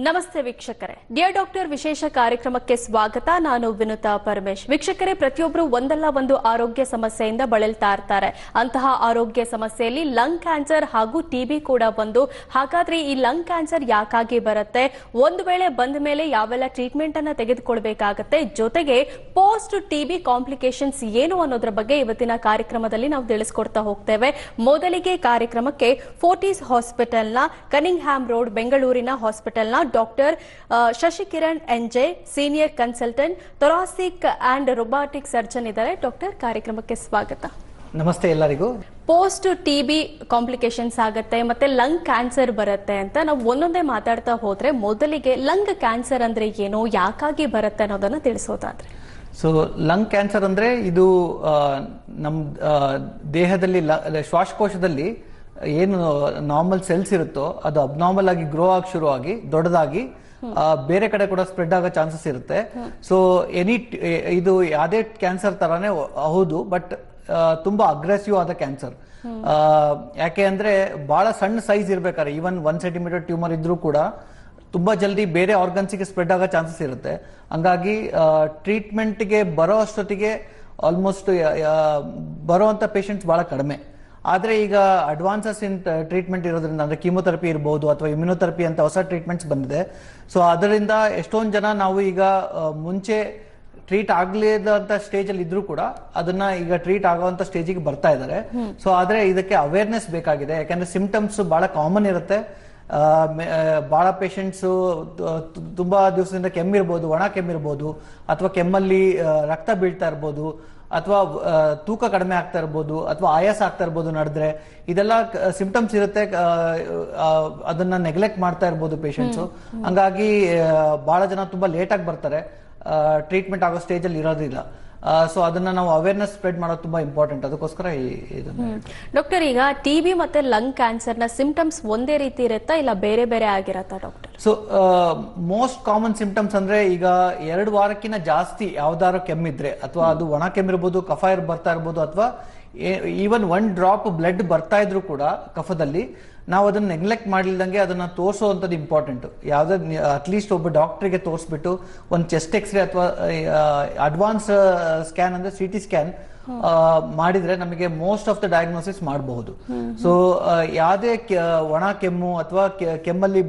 ನಮಸ್ತೆ ವೀಕ್ಷಕರೇ, dear doctor ವಿಶೇಷ ಕಾರ್ಯಕ್ರಮಕ್ಕೆ ಸ್ವಾಗತ. ನಾನು ವಿನುತಾ ಪರಮೇಶ್. ವೀಕ್ಷಕರೇ, ಪ್ರತಿಯೊಬ್ಬರು ಒಂದಲ್ಲ ಒಂದು ಆರೋಗ್ಯ ಸಮಸ್ಯೆಯಿಂದ ಬಳಲ್ತಾ ಇರ್ತಾರೆ. ಅಂತಹ ಆರೋಗ್ಯ ಸಮಸ್ಯೆಯಲ್ಲಿ ಲಂಗ್ ಕ್ಯಾನ್ಸರ್ ಹಾಗೂ ಟಿಬಿ ಕೂಡ ಒಂದು. ಹಾಗಾದ್ರೆ ಈ ಲಂಗ್ ಕ್ಯಾನ್ಸರ್ ಯಾಕಾಗಿ ಬರುತ್ತೆ, ಒಂದು ವೇಳೆ ಬಂದ ಮೇಲೆ ಯಾವೆಲ್ಲ ಟ್ರೀಟ್ಮೆಂಟ್ ಅನ್ನ ತೆಗೆದುಕೊಳ್ಬೇಕಾಗತ್ತೆ, ಜೊತೆಗೆ ಪೋಸ್ಟ್ ಟಿಬಿ ಕಾಂಪ್ಲಿಕೇಶನ್ಸ್ ಏನು ಅನ್ನೋದ್ರ ಬಗ್ಗೆ ಇವತ್ತಿನ ಕಾರ್ಯಕ್ರಮದಲ್ಲಿ ನಾವು ತಿಳಿಸ್ಕೊಡ್ತಾ ಹೋಗ್ತೇವೆ. ಮೊದಲಿಗೆ ಕಾರ್ಯಕ್ರಮಕ್ಕೆ ಫೋರ್ಟಿಸ್ ಹಾಸ್ಪಿಟಲ್ನ ಕನಿಂಗ್ಹ್ಯಾಮ್ ರೋಡ್ ಬೆಂಗಳೂರಿನ ಹಾಸ್ಪಿಟಲ್ನ doctor Shashikiran NJ, senior consultant thoracic and robotic surgeon ಇದ್ದಾರೆ. ಡಾಕ್ಟರ್, ಕಾರ್ಯಕ್ರಮಕ್ಕೆ ಸ್ವಾಗತ. ನಮಸ್ತೆ ಎಲ್ಲರಿಗೂ. ಪೋಸ್ಟ್ ಟಿಬಿ ಕಾಂಪ್ಲಿಕೇಶನ್ಸ್ ಆಗುತ್ತೆ ಮತ್ತೆ ಲಂಗ್ ಕ್ಯಾನ್ಸರ್ ಬರುತ್ತೆ ಅಂತ ನಾವು ಒಂದೊಂದೇ ಮಾತಾಡ್ತಾ ಹೋದ್ರೆ, ಮೊದಲಿಗೆ ಲಂಗ್ ಕ್ಯಾನ್ಸರ್ ಅಂದ್ರೆ ಏನು, ಯಾಕಾಗಿ ಬರುತ್ತೆ ಅನ್ನೋದನ್ನ ತಿಳಿಸೋದಾದ್ರೆ. ಸೊ ಲಂಗ್ ಕ್ಯಾನ್ಸರ್ ಅಂದ್ರೆ ಇದು ನಮ್ಮ ದೇಹದಲ್ಲಿ ಶ್ವಾಸಕೋಶದಲ್ಲಿ ಏನು ನಾರ್ಮಲ್ ಸೆಲ್ಸ್ ಇರುತ್ತೋ ಅದು ಅಬ್ನಾರ್ಮಲ್ ಆಗಿ ಗ್ರೋ ಆಗಿ ಶುರು ಆಗಿ ದೊಡ್ಡದಾಗಿ ಬೇರೆ ಕಡೆ ಕೂಡ ಸ್ಪ್ರೆಡ್ ಆಗೋ ಚಾನ್ಸಸ್ ಇರುತ್ತೆ. ಸೊ ಇದು ಯಾವುದೇ ಕ್ಯಾನ್ಸರ್ ತರಾನೇ ಹೌದು, ಬಟ್ ತುಂಬಾ ಅಗ್ರೆಸಿವ್ ಆದ ಕ್ಯಾನ್ಸರ್. ಯಾಕೆ ಅಂದ್ರೆ ಬಹಳ ಸಣ್ಣ ಸೈಜ್ ಇರ್ಬೇಕಾದ್ರೆ ಈವನ್ 1 ಸೆಂಟಿಮೀಟರ್ ಟ್ಯೂಮರ್ ಇದ್ರೂ ಕೂಡ ತುಂಬಾ ಜಲ್ದಿ ಬೇರೆ ಆರ್ಗನ್ಸ್ಗೆ ಸ್ಪ್ರೆಡ್ ಆಗೋ ಚಾನ್ಸಸ್ ಇರುತ್ತೆ. ಹಂಗಾಗಿ ಟ್ರೀಟ್ಮೆಂಟ್ಗೆ ಬರೋ ಅಷ್ಟೊತ್ತಿಗೆ ಆಲ್ಮೋಸ್ಟ್ ಬರೋವಂಥ ಪೇಷಂಟ್ಸ್ ಬಹಳ ಕಡಿಮೆ. ಆದರೆ ಈಗ ಅಡ್ವಾನ್ಸಸ್ ಇನ್ ಟ್ರೀಟ್ಮೆಂಟ್ ಇರೋದ್ರಿಂದ, ಅಂದ್ರೆ ಕೀಮೋಥೆರಪಿ ಇರಬಹುದು ಅಥವಾ ಇಮ್ಯುನೋಥೆರಪಿ ಅಂತ ಹೊಸ ಟ್ರೀಟ್ಮೆಂಟ್ಸ್ ಬಂದಿದೆ. ಸೊ ಅದರಿಂದ ಎಷ್ಟೊಂದು ಜನ ನಾವು ಈಗ ಮುಂಚೆ ಟ್ರೀಟ್ ಆಗ್ಲಿದಂತ ಸ್ಟೇಜ್ ಅಲ್ಲಿ ಇದ್ರೂ ಕೂಡ ಅದನ್ನ ಈಗ ಟ್ರೀಟ್ ಆಗುವಂತ ಸ್ಟೇಜಿಗೆ ಬರ್ತಾ ಇದ್ದಾರೆ. ಸೊ ಆದ್ರೆ ಇದಕ್ಕೆ ಅವೇರ್ನೆಸ್ ಬೇಕಾಗಿದೆ. ಯಾಕಂದ್ರೆ ಸಿಂಪ್ಟಮ್ಸ್ ಬಹಳ ಕಾಮನ್ ಇರುತ್ತೆ. ಬಹಳ ಪೇಷಂಟ್ಸ್ ತುಂಬಾ ದಿವಸದಿಂದ ಕೆಮ್ಮಿರ್ಬೋದು, ಒಣ ಕೆಮ್ಮಿರ್ಬೋದು, ಅಥವಾ ಕೆಮ್ಮಲ್ಲಿ ರಕ್ತ ಬೀಳ್ತಾ ಇರ್ಬೋದು, ಅಥವಾ ತೂಕ ಕಡಿಮೆ ಆಗ್ತಾ ಇರ್ಬೋದು, ಅಥವಾ ಆಯಾಸ ಆಗ್ತಾ ಇರ್ಬೋದು ನಡೆದ್ರೆ. ಇದೆಲ್ಲ ಸಿಂಪ್ಟಮ್ಸ್ ಇರುತ್ತೆ. ಅದನ್ನ ನೆಗ್ಲೆಕ್ಟ್ ಮಾಡ್ತಾ ಇರ್ಬೋದು ಪೇಷಂಟ್ಸ್. ಹಂಗಾಗಿ ಬಹಳ ಜನ ತುಂಬಾ ಲೇಟ್ ಆಗಿ ಬರ್ತಾರೆ, ಟ್ರೀಟ್ಮೆಂಟ್ ಆಗೋ ಸ್ಟೇಜ್ ಅಲ್ಲಿ ಇರೋದಿಲ್ಲ. ಸೊ ಅದನ್ನ ನಾವು ಅವೇರ್ನೆಸ್ ಸ್ಪ್ರೆಡ್ ಮಾಡೋದು ತುಂಬಾ ಇಂಪಾರ್ಟೆಂಟ್. ಅದಕ್ಕೋಸ್ಕರ ಡಾಕ್ಟರ್, ಈಗ ಟಿಬಿ ಮತ್ತೆ ಲಂಗ್ ಕ್ಯಾನ್ಸರ್ ನ ಸಿಂಪ್ಟಮ್ಸ್ ಒಂದೇ ರೀತಿ ಇರುತ್ತಾ ಇಲ್ಲ ಬೇರೆ ಬೇರೆ ಆಗಿರತ್ತಾ doctor? So most common symptoms ಅಂದ್ರೆ ಈಗ 2 ವಾರಕ್ಕಿಂತ ಜಾಸ್ತಿ ಯಾವ್ದಾರು ಕೆಮ್ಮಿದ್ರೆ, ಅಥವಾ ಅದು ಒಣ ಕೆಮ್ಮಿರ್ಬೋದು, ಕಫ ಬರ್ತಾ ಇರ್ಬೋದು, ಅಥವಾ ಈವನ್ 1 ಡ್ರಾಪ್ ಬ್ಲಡ್ ಬರ್ತಾ ಇದ್ರು ಕೂಡ ಕಫದಲ್ಲಿ, ನಾವು ಅದನ್ನ ನೆಗ್ಲೆಕ್ಟ್ ಮಾಡಿಲ್ದಂಗೆ ಅದನ್ನ ತೋರಿಸುವಂಥದ್ದು ಇಂಪಾರ್ಟೆಂಟ್. ಯಾವ್ದು ಅಟ್ಲೀಸ್ಟ್ ಒಬ್ಬ ಡಾಕ್ಟರ್ಗೆ ತೋರಿಸ್ಬಿಟ್ಟು ಒಂದು ಚೆಸ್ಟ್ ಎಕ್ಸ್ರೇ ಅಥವಾ ಅಡ್ವಾನ್ಸ್ ಸ್ಕ್ಯಾನ್ ಅಂದ್ರೆ CT ಸ್ಕ್ಯಾನ್ ಮಾಡಿದ್ರೆ ನಮಗೆ ಮೋಸ್ಟ್ ಆಫ್ ದ ಡಯಾಗ್ನೋಸಿಸ್ ಮಾಡಬಹುದು. ಸೊ ಯಾವುದೇ ಒಣ ಕೆಮ್ಮು ಅಥವಾ ಕೆಮ್ಮಲ್ಲಿ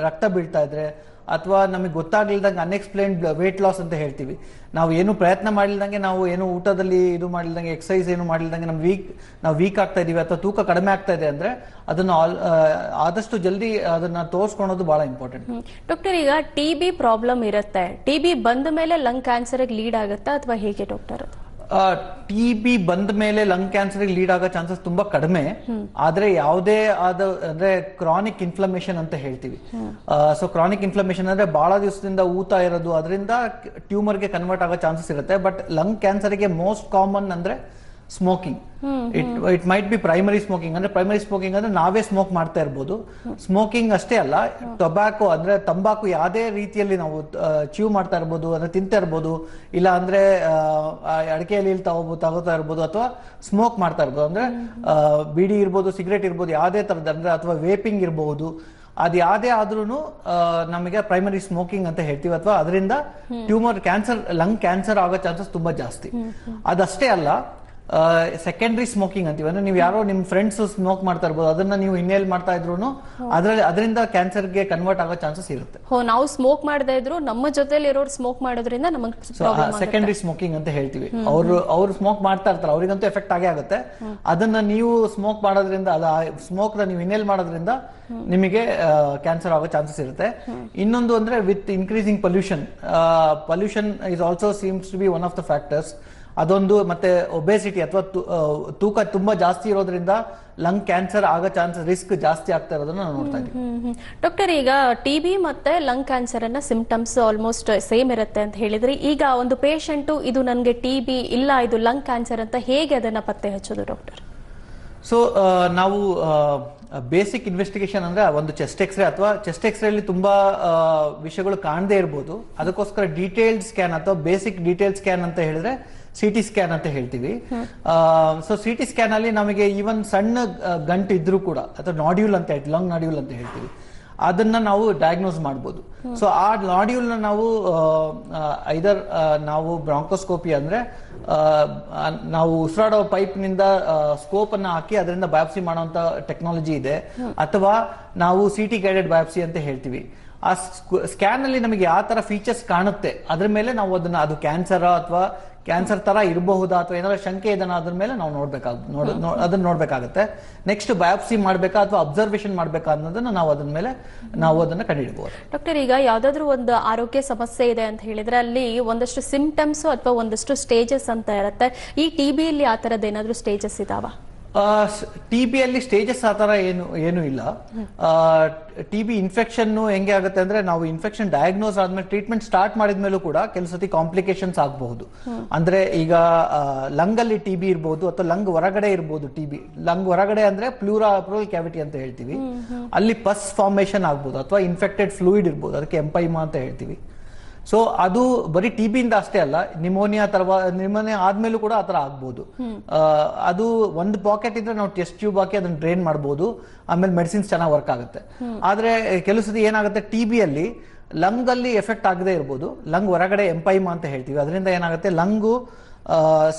ರಕ್ತ ಬೀಳ್ತಾ ಇದ್ರೆ, ಅಥವಾ ನಮಗೆ ಗೊತ್ತಾಗ್ಲಿಲ್ದಂಗೆ ಅನ್ಎಕ್ಸ್ಪ್ಲೇನ್ಡ್ ವೇಟ್ ಲಾಸ್ ಅಂತ ಹೇಳ್ತೀವಿ, ನಾವು ಏನು ಪ್ರಯತ್ನ ಮಾಡಿಲ್ದಂಗೆ, ನಾವು ಏನು ಊಟದಲ್ಲಿ ಇದು ಮಾಡಿಲ್ದಂಗೆ, ಎಕ್ಸಸೈಸ್ ಏನು ಮಾಡಿಲ್ದಂಗೆ ನಾವು ವೀಕ್ ಆಗ್ತಾ ಇದೀವಿ ಅಥವಾ ತೂಕ ಕಡಿಮೆ ಆಗ್ತಾ ಇದೆ ಅಂದ್ರೆ ಅದನ್ನ ಆದಷ್ಟು ಜಲ್ದಿ ಅದನ್ನ ತೋರಿಸ್ಕೊಳೋದು ಬಹಳ ಇಂಪಾರ್ಟೆಂಟ್. ಡಾಕ್ಟರ್, ಈಗ ಟಿಬಿ ಪ್ರಾಬ್ಲಮ್ ಇರುತ್ತೆ, ಟಿಬಿ ಬಂದ ಮೇಲೆ ಲಂಗ್ ಕ್ಯಾನ್ಸರ್ ಲೀಡ್ ಆಗುತ್ತಾ ಅಥವಾ ಹೇಗೆ ಡಾಕ್ಟರ್? ಟಿಬಿ ಬಂದ ಮೇಲೆ ಲಂಗ್ ಕ್ಯಾನ್ಸರ್ ಲೀಡ್ ಆಗೋ ಚಾನ್ಸಸ್ ತುಂಬಾ ಕಡಿಮೆ. ಆದ್ರೆ ಯಾವುದೇ ಅಂದ್ರೆ ಕ್ರಾನಿಕ್ ಇನ್ಫ್ಲಮೇಷನ್ ಅಂತ ಹೇಳ್ತೀವಿ. ಸೊ ಕ್ರಾನಿಕ್ ಇನ್ಫ್ಲಮೇಷನ್ ಅಂದ್ರೆ ಬಹಳ ದಿವಸದಿಂದ ಊತ ಇರೋದು, ಅದರಿಂದ ಟ್ಯೂಮರ್ಗೆ ಕನ್ವರ್ಟ್ ಆಗೋ ಚಾನ್ಸಸ್ ಇರುತ್ತೆ. ಬಟ್ ಲಂಗ್ ಕ್ಯಾನ್ಸರ್ಗೆ ಮೋಸ್ಟ್ ಕಾಮನ್ ಅಂದ್ರೆ smoking. It might be primary smoking. ಅಂದ್ರೆ ಪ್ರೈಮರಿ ಸ್ಮೋಕಿಂಗ್ ಅಂದ್ರೆ ನಾವೇ ಸ್ಮೋಕ್ ಮಾಡ್ತಾ ಇರ್ಬೋದು. ಸ್ಮೋಕಿಂಗ್ ಅಷ್ಟೇ ಅಲ್ಲ, ಟೊಬ್ಯಾಕೋ ಅಂದ್ರೆ ತಂಬಾಕು ಯಾವುದೇ ರೀತಿಯಲ್ಲಿ ನಾವು ಚೀವ್ ಮಾಡ್ತಾ ಇರ್ಬೋದು, ಅಂದ್ರೆ ತಿಂತಾ ಇರ್ಬೋದು, ಇಲ್ಲ ಅಂದ್ರೆ ಅಡಿಕೆಯಲ್ಲಿ ತಗೋತಾ ಇರ್ಬೋದು, ಅಥವಾ ಸ್ಮೋಕ್ ಮಾಡ್ತಾ ಇರ್ಬೋದು. ಅಂದ್ರೆ ಬಿಡಿ ಇರ್ಬೋದು, ಸಿಗರೇಟ್ ಇರ್ಬೋದು, ಯಾವುದೇ ತರದ, ಅಂದ್ರೆ ಅಥವಾ ವೇಪಿಂಗ್ ಇರಬಹುದು. ಅದು ಯಾವುದೇ ಆದ್ರೂ ನಮಗೆ ಪ್ರೈಮರಿ ಸ್ಮೋಕಿಂಗ್ ಅಂತ ಹೇಳ್ತೀವಿ. ಅಥವಾ ಅದರಿಂದ ಟ್ಯೂಮರ್ ಕ್ಯಾನ್ಸರ್, ಲಂಗ್ ಕ್ಯಾನ್ಸರ್ ಆಗೋ ಚಾನ್ಸಸ್ ತುಂಬಾ ಜಾಸ್ತಿ. ಅದಷ್ಟೇ ಅಲ್ಲ, ಸೆಕೆಂಡರಿ ಸ್ಮೋಕಿಂಗ್ ಅಂತೀವಿ. ಅಂದ್ರೆ ನೀವು ಯಾರೋ ನಿಮ್ ಫ್ರೆಂಡ್ಸ್ ಸ್ಮೋಕ್ ಮಾಡ್ತಾ ಇರ್ಬೋದು, ಅದನ್ನ ನೀವು ಇನ್ಹೇಲ್ ಮಾಡ್ತಾ ಇದ್ರು ಅದರಿಂದ ಕ್ಯಾನ್ಸರ್ಗೆ ಕನ್ವರ್ಟ್ ಆಗೋ ಚಾನ್ಸಸ್ ಇರುತ್ತೆ. ನಾವು ಸ್ಮೋಕ್ ಮಾಡದೇ ಇದ್ರು ನಮ್ಮ ಜೊತೆಲಿ ಇರೋರು ಸ್ಮೋಕ್ ಮಾಡೋದ್ರಿಂದ ನಮಗೆ ಸೆಕೆಂಡರಿ ಸ್ಮೋಕಿಂಗ್ ಅಂತ ಹೇಳ್ತೀವಿ. ಅವ್ರು ಸ್ಮೋಕ್ ಮಾಡ್ತಾ ಇರ್ತಾರೆ, ಅವ್ರಿಗಂತೂ ಎಫೆಕ್ಟ್ ಆಗೇ ಆಗುತ್ತೆ. ಅದನ್ನ ನೀವು ಸ್ಮೋಕ್ ಮಾಡೋದ್ರಿಂದ, ಸ್ಮೋಕ್ ನೀವು ಇನ್ಹೇಲ್ ಮಾಡೋದ್ರಿಂದ ನಿಮಗೆ ಕ್ಯಾನ್ಸರ್ ಆಗೋ ಚಾನ್ಸಸ್ ಇರುತ್ತೆ. ಇನ್ನೊಂದು ಅಂದ್ರೆ with increasing pollution is also seems to be one of the factors. ಅದೊಂದು, ಮತ್ತೆ ಒಬೆಸಿಟಿ ಅಥವಾ ತೂಕ ತುಂಬಾ ಜಾಸ್ತಿ ಇರೋದ್ರಿಂದ ಲಂಗ್ ಕ್ಯಾನ್ಸರ್ ಆಗೋ ಚಾನ್ಸಸ್, ರಿಸ್ಕ್ ಜಾಸ್ತಿ ಆಗ್ತಾ ಇರೋದನ್ನ ನಾವು ನೋಡ್ತಾ ಇದ್ದೀವಿ. ಡಾಕ್ಟರ್, ಈಗ ಟಿಬಿ ಮತ್ತೆ ಲಂಗ್ ಕ್ಯಾನ್ಸರ್ ಅನ್ನ ಸಿಂಪ್ಟಮ್ಸ್ ಆಲ್ಮೋಸ್ಟ್ ಸೇಮ್ ಇರುತ್ತೆ ಅಂತ ಹೇಳಿದ್ರಿ. ಈಗ ಒಂದು ಪೇಷಂಟ್ ಇದು ನನಗೆ ಟಿಬಿ ಇಲ್ಲ, ಇದು ಲಂಗ್ ಕ್ಯಾನ್ಸರ್ ಅಂತ ಹೇಗೆ ಅದನ್ನ ಪತ್ತೆ ಹಚ್ಚೋದು ಡಾಕ್ಟರ್? ಸೊ ನಾವು ಬೇಸಿಕ್ ಇನ್ವೆಸ್ಟಿಗೇಷನ್ ಅಂದ್ರೆ ಒಂದು ಚೆಸ್ಟ್ ಎಕ್ಸ್ರೇ, ಅಥವಾ ಚೆಸ್ಟ್ ಎಕ್ಸ್ರೇ ಅಲ್ಲಿ ತುಂಬಾ ವಿಷಯಗಳು ಕಾಣದೇ ಇರಬಹುದು. ಅದಕ್ಕೋಸ್ಕರ ಡೀಟೇಲ್ಡ್ ಸ್ಕ್ಯಾನ್ ಅಥವಾ ಬೇಸಿಕ್ ಡೀಟೇಲ್ ಸ್ಕ್ಯಾನ್ ಅಂತ ಹೇಳಿದ್ರೆ CT ಸ್ಕ್ಯಾನ್ ಅಂತ ಹೇಳ್ತೀವಿ. ಸೊ CT ಸ್ಕ್ಯಾನ್ ಅಲ್ಲಿ ನಮಗೆ ಈವನ್ ಸಣ್ಣ ಗಂಟು ಇದ್ರೂ ಕೂಡ, ಅಥವಾ ನಾಡ್ಯೂಲ್ ಅಂತ ಹೇಳ್ತೀವಿ, ಲಂಗ್ ನಾಡ್ಯೂಲ್ ಅಂತ ಹೇಳ್ತೀವಿ, ಅದನ್ನ ನಾವು ಡಯಾಗ್ನೋಸ್ ಮಾಡ್ಬೋದು. ಸೊ ಆ ನಾಡ್ಯೂಲ್ ನ ನಾವು ಐದರ್ ನಾವು ಬ್ರಾಂಕೋಸ್ಕೋಪಿ ಅಂದ್ರೆ ನಾವು ಉಸಿರಾಡೋ ಪೈಪ್ ನಿಂದ ಸ್ಕೋಪ್ ಅನ್ನ ಹಾಕಿ ಅದರಿಂದ ಬಯಾಪ್ಸಿ ಮಾಡುವಂತ ಟೆಕ್ನಾಲಜಿ ಇದೆ, ಅಥವಾ ನಾವು ಸಿಟಿ ಗೈಡೆಡ್ ಬಯಾಪ್ಸಿ ಅಂತ ಹೇಳ್ತೀವಿ. ಆ ಸ್ಕ್ಯಾನ್ ಅಲ್ಲಿ ನಮಗೆ ಯಾವ ತರ ಫೀಚರ್ಸ್ ಕಾಣುತ್ತೆ ಅದ್ರ ಮೇಲೆ ನಾವು ಅದು ಕ್ಯಾನ್ಸರ್ ಅಥವಾ ಕ್ಯಾನ್ಸರ್ ತರ ಇರಬಹುದಾ ಅಥವಾ ಏನಾದ್ರು ಶಂಕೆ ಇದನ್ನ ಅದ್ರ ಮೇಲೆ ನಾವು ಅದನ್ನ ನೋಡ್ಬೇಕಾಗುತ್ತೆ. ನೆಕ್ಸ್ಟ್ ಬಯಾಪ್ಸಿ ಮಾಡ್ಬೇಕಾ ಅಥವಾ ಅಬ್ಸರ್ವೇಷನ್ ಮಾಡ್ಬೇಕಾ ಅನ್ನೋದನ್ನ ನಾವು ಅದನ್ನ ಕಂಡುಹಿಡಬಹುದು. ಡಾಕ್ಟರ್, ಈಗ ಯಾವ್ದಾದ್ರು ಒಂದು ಆರೋಗ್ಯ ಸಮಸ್ಯೆ ಇದೆ ಅಂತ ಹೇಳಿದ್ರೆ ಅಲ್ಲಿ ಒಂದಷ್ಟು ಸಿಂಪ್ಟಮ್ಸ್ ಅಥವಾ ಒಂದಷ್ಟು ಸ್ಟೇಜಸ್ ಅಂತ ಇರುತ್ತೆ. ಈ ಟಿಬಿಯಲ್ಲಿ ಆ ತರದ ಏನಾದ್ರು ಸ್ಟೇಜಸ್ ಇದಾವ? ಟಿಬಿಯಲ್ಲಿ ಸ್ಟೇಜಸ್ ಆ ತರ ಏನು ಇಲ್ಲ. ಟಿಬಿ ಇನ್ಫೆಕ್ಷನ್ ಹೆಂಗೆ ಆಗುತ್ತೆ ಅಂದ್ರೆ ನಾವು ಇನ್ಫೆಕ್ಷನ್ ಡಯಾಗ್ನೋಸ್ ಆದ್ಮೇಲೆ ಟ್ರೀಟ್ಮೆಂಟ್ ಸ್ಟಾರ್ಟ್ ಮಾಡಿದ್ಮೇಲೂ ಕೂಡ ಕೆಲವು ಸತಿ ಕಾಂಪ್ಲಿಕೇಶನ್ಸ್ ಆಗಬಹುದು. ಅಂದ್ರೆ ಈಗ ಲಂಗ್ ಅಲ್ಲಿ ಟಿಬಿ ಇರಬಹುದು ಅಥವಾ ಲಂಗ್ ಹೊರಗಡೆ ಇರಬಹುದು. ಟಿಬಿ ಲಂಗ್ ಹೊರಗಡೆ ಅಂದ್ರೆ ಪ್ಲೂರಲ್ ಕ್ಯಾವಿಟಿ ಅಂತ ಹೇಳ್ತೀವಿ. ಅಲ್ಲಿ ಪಸ್ ಫಾರ್ಮೇಶನ್ ಆಗ್ಬಹುದು ಅಥವಾ ಇನ್ಫೆಕ್ಟೆಡ್ ಫ್ಲೂಯಿಡ್ ಇರ್ಬೋದು, ಅದಕ್ಕೆ ಎಂಪೈಮಾ ಅಂತ ಹೇಳ್ತೀವಿ. ಸೊ ಅದು ಬರೀ ಟಿಬಿ ಇಂದ ಅಷ್ಟೇ ಅಲ್ಲ, ನಿಮೋನಿಯಾ ಆದ್ಮೇಲೂ ಕೂಡ ಆತರ ಆಗ್ಬಹುದು. ಅದು ಒಂದು ಪಾಕೆಟ್ ಇದ್ರೆ ನಾವು ಟೆಸ್ಟ್ ಟ್ಯೂಬ್ ಹಾಕಿ ಅದನ್ನ ಡ್ರೈನ್ ಮಾಡಬಹುದು, ಆಮೇಲೆ ಮೆಡಿಸಿನ್ಸ್ ಚೆನ್ನಾಗಿ ವರ್ಕ್ ಆಗುತ್ತೆ. ಆದ್ರೆ ಕೆಲವು ಸತಿ ಏನಾಗುತ್ತೆ, ಟಿಬಿಯಲ್ಲಿ ಲಂಗ್ ಅಲ್ಲಿ ಎಫೆಕ್ಟ್ ಆಗದೆ ಇರ್ಬೋದು, ಲಂಗ್ ಹೊರಗಡೆ ಎಂಪೈಮಾ ಅಂತ ಹೇಳ್ತೀವಿ. ಅದರಿಂದ ಏನಾಗುತ್ತೆ, ಲಂಗು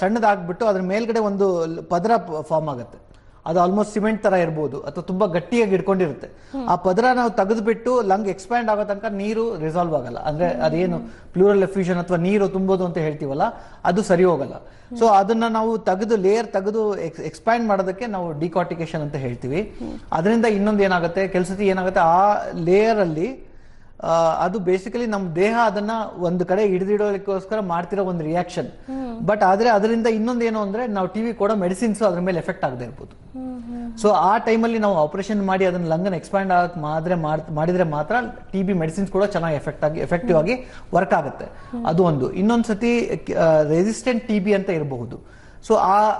ಸಣ್ಣದಾಗ್ಬಿಟ್ಟು ಅದ್ರ ಮೇಲ್ಗಡೆ ಒಂದು ಪದರ ಫಾರ್ಮ್ ಆಗುತ್ತೆ. ಅದು ಆಲ್ಮೋಸ್ಟ್ ಸಿಮೆಂಟ್ ತರ ಇರ್ಬೋದು ಅಥವಾ ತುಂಬಾ ಗಟ್ಟಿಯಾಗಿ ಇಟ್ಕೊಂಡಿರುತ್ತೆ. ಆ ಪದರ ನಾವು ತೆಗೆದುಬಿಟ್ಟು ಲಂಗ್ ಎಕ್ಸ್ಪ್ಯಾಂಡ್ ಆಗೋ ತನಕ ನೀರು ರಿಸಾಲ್ವ್ ಆಗಲ್ಲ. ಅಂದ್ರೆ ಅದೇನು ಪ್ಲೂರಲ್ ಎಫ್ಯೂಷನ್ ಅಥವಾ ನೀರು ತುಂಬೋದು ಅಂತ ಹೇಳ್ತೀವಲ್ಲ, ಅದು ಸರಿ ಹೋಗಲ್ಲ. ಸೊ ಅದನ್ನ ನಾವು ಲೇಯರ್ ತೆಗೆದು ಎಕ್ಸ್ಪ್ಯಾಂಡ್ ಮಾಡೋದಕ್ಕೆ ನಾವು ಡಿಕಾರ್ಟಿಕೇಶನ್ ಅಂತ ಹೇಳ್ತೀವಿ. ಅದರಿಂದ ಇನ್ನೊಂದು ಏನಾಗುತ್ತೆ, ಕೆಲಸತಿ ಏನಾಗುತ್ತೆ, ಆ ಲೇಯರ್ ಅಲ್ಲಿ ಅದು ಬೇಸಿಕಲಿ ನಮ್ಮ ದೇಹ ಅದನ್ನ ಒಂದು ಕಡೆ ಹಿಡಿದಿಡೋದಕ್ಕೋಸ್ಕರ ಮಾಡ್ತಿರೋ ಒಂದು ರಿಯಾಕ್ಷನ್. ಬಟ್ ಆದ್ರೆ ಅದರಿಂದ ಇನ್ನೊಂದೇನು ಅಂದ್ರೆ ನಾವು ಟಿವಿ ಕೊಡೋ ಮೆಡಿಸಿನ್ಸ್ ಅದ್ರ ಮೇಲೆ ಎಫೆಕ್ಟ್ ಆಗದೆ ಇರ್ಬೋದು. ಸೊ ಆ ಟೈಮಲ್ಲಿ ನಾವು ಆಪರೇಷನ್ ಮಾಡಿ ಅದನ್ನ ಲಂಗನ್ ಎಕ್ಸ್ಪ್ಯಾಂಡ್ ಆಗಕ್ ಮಾಡಿದ್ರೆ ಮಾತ್ರ ಟಿಬಿ ಮೆಡಿಸಿನ್ಸ್ ಕೂಡ ಚೆನ್ನಾಗಿ ಎಫೆಕ್ಟಿವ್ ಆಗಿ ವರ್ಕ್ ಆಗುತ್ತೆ. ಅದು ಒಂದು. ಇನ್ನೊಂದ್ಸತಿ ರೆಸಿಸ್ಟೆಂಟ್ ಟಿಬಿ ಅಂತ ಇರಬಹುದು. ಸೊ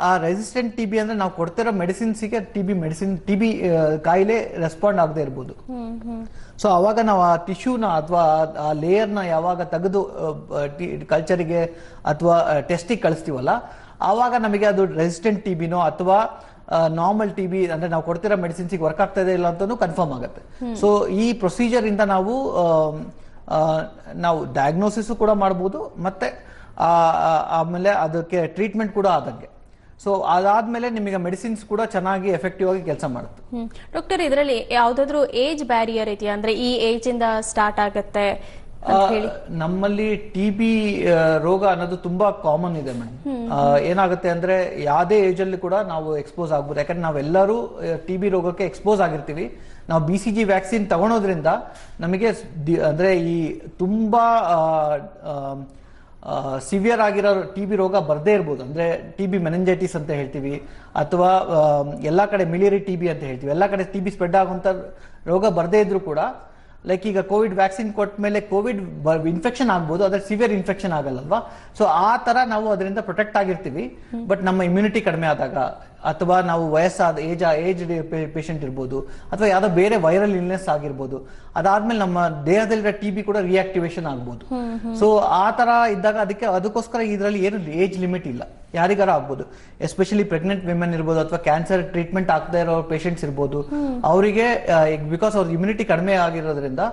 ಆ ರೆಸಿಸ್ಟೆಂಟ್ ಟಿಬಿ ಅಂದ್ರೆ ನಾವು ಕೊಡ್ತಿರೋ ಮೆಡಿಸಿನ್ಸ್ಗೆ ಟಿಬಿ ಕಾಯಿಲೆ ರೆಸ್ಪಾಂಡ್ ಆಗದೆ ಇರ್ಬೋದು. ಸೊ ಅವಾಗ ನಾವು ಆ ಟಿಶ್ಯೂನ ಅಥವಾ ಆ ಲೇಯರ್ನ ಯಾವಾಗ ತೆಗೆದು ಕಲ್ಚರ್ಗೆ ಅಥವಾ ಟೆಸ್ಟಿಗೆ ಕಳಿಸ್ತೀವಲ್ಲ, ಆವಾಗ ನಮಗೆ ಅದು ರೆಸಿಸ್ಟೆಂಟ್ ಟಿಬಿನೋ ಅಥವಾ ನಾರ್ಮಲ್ ಟಿಬಿ ಅಂದ್ರೆ ನಾವು ಕೊಡ್ತಿರೋ ಮೆಡಿಸಿನ್ಸ್ಗೆ ವರ್ಕ್ ಆಗ್ತಾ ಇದೆ ಇಲ್ಲ ಅಂತಾನು ಕನ್ಫರ್ಮ್ ಆಗುತ್ತೆ. ಸೊ ಈ ಪ್ರೊಸೀಜರ್ ಇಂದ ನಾವು ಡಯಾಗ್ನೋಸಿಸ್ ಕೂಡ ಮಾಡಬಹುದು, ಮತ್ತೆ ಆಮೇಲೆ ಅದಕ್ಕೆ ಟ್ರೀಟ್ಮೆಂಟ್ ಕೂಡ ಆದಂಗೆ. ಸೊ ಅದಾದ್ಮೇಲೆ ನಿಮಗೆ ಮೆಡಿಸಿನ್ಸ್ ಕೂಡ ಚೆನ್ನಾಗಿ ಎಫೆಕ್ಟಿವ್ ಆಗಿ ಕೆಲಸ ಮಾಡುತ್ತೆ. ಡಾಕ್ಟರ್, ಇದರಲ್ಲಿ ಯಾವ್ದಾದ್ರು ಏಜ್ ಬ್ಯಾರಿಯರ್ ಇದೆಯಾ? ಅಂದ್ರೆ ಈ ಏಜ್ ಇಂದ ಸ್ಟಾರ್ಟ್ ಆಗುತ್ತೆ? ನಮ್ಮಲ್ಲಿ ಟಿಬಿ ರೋಗ ಅನ್ನೋದು ತುಂಬಾ ಕಾಮನ್ ಇದೆ ಮೇಡಮ್. ಏನಾಗುತ್ತೆ ಅಂದ್ರೆ ಯಾವ್ದೇ ಏಜ್ ಅಲ್ಲಿ ಕೂಡ ನಾವು ಎಕ್ಸ್ಪೋಸ್ ಆಗ್ಬೋದು. ಯಾಕಂದ್ರೆ ನಾವೆಲ್ಲರೂ ಟಿಬಿ ರೋಗಕ್ಕೆ ಎಕ್ಸ್ಪೋಸ್ ಆಗಿರ್ತೀವಿ. ನಾವು BCG ವ್ಯಾಕ್ಸಿನ್ ತಗೊಳೋದ್ರಿಂದ ನಮಗೆ ಅಂದ್ರೆ ಈ ತುಂಬಾ ಸಿವಿಯರ್ ಆಗಿರೋ ಟಿಬಿ ರೋಗ ಬರ್ದೇ ಇರ್ಬೋದು. ಅಂದ್ರೆ ಟಿಬಿ ಮೆನಿಂಜೈಟಿಸ್ ಅಂತ ಹೇಳ್ತೀವಿ, ಅಥವಾ ಎಲ್ಲಾ ಕಡೆ ಮಿಲಿಯರಿ ಟಿಬಿ ಅಂತ ಹೇಳ್ತೀವಿ. ಎಲ್ಲಾ ಕಡೆ ಟಿಬಿ ಸ್ಪ್ರೆಡ್ ಆಗುವಂತ ರೋಗ ಬರ್ದೇ ಇದ್ರು ಕೂಡ, ಲೈಕ್ ಈಗ ಕೋವಿಡ್ ವ್ಯಾಕ್ಸಿನ್ ಕೊಟ್ಟ ಮೇಲೆ ಕೋವಿಡ್ ಇನ್ಫೆಕ್ಷನ್ ಆಗ್ಬೋದು, ಅದ್ರ ಸಿವಿಯರ್ ಇನ್ಫೆಕ್ಷನ್ ಆಗಲ್ಲಲ್ವಾ. ಸೊ ಆ ತರ ನಾವು ಅದರಿಂದ ಪ್ರೊಟೆಕ್ಟ್ ಆಗಿರ್ತೀವಿ. ಬಟ್ ನಮ್ಮ ಇಮ್ಯುನಿಟಿ ಕಡಿಮೆ ಆದಾಗ, ಅಥವಾ ನಾವು ವಯಸ್ಸಾದ ಏಜ್ ಪೇಷಂಟ್ ಇರ್ಬೋದು, ಅಥವಾ ಯಾವ್ದೋ ಬೇರೆ ವೈರಲ್ ಇಲ್ನೆಸ್ ಆಗಿರ್ಬೋದು, ಅದಾದ್ಮೇಲೆ ನಮ್ಮ ದೇಹದಲ್ಲಿರೋ ಟಿಬಿ ಕೂಡ ರಿಯಾಕ್ಟಿವೇಶನ್ ಆಗ್ಬೋದು. ಸೊ ಆ ತರ ಇದ್ದಾಗ ಅದಕ್ಕೋಸ್ಕರ ಇದರಲ್ಲಿ ಏನು ಏಜ್ ಲಿಮಿಟ್ ಇಲ್ಲ, ಯಾರಿಗಾರ ಆಗ್ಬೋದು. ಎಸ್ಪೆಷಲಿ ಪ್ರೆಗ್ನೆಂಟ್ ವಿಮೆನ್ ಇರ್ಬೋದು, ಅಥವಾ ಕ್ಯಾನ್ಸರ್ ಟ್ರೀಟ್ಮೆಂಟ್ ಆಗ್ತಾ ಇರೋ ಪೇಷಂಟ್ಸ್ ಇರ್ಬೋದು. ಅವರಿಗೆ ಬಿಕಾಸ್ ಅವ್ರ ಇಮ್ಯುನಿಟಿ ಕಡಿಮೆ ಆಗಿರೋದ್ರಿಂದ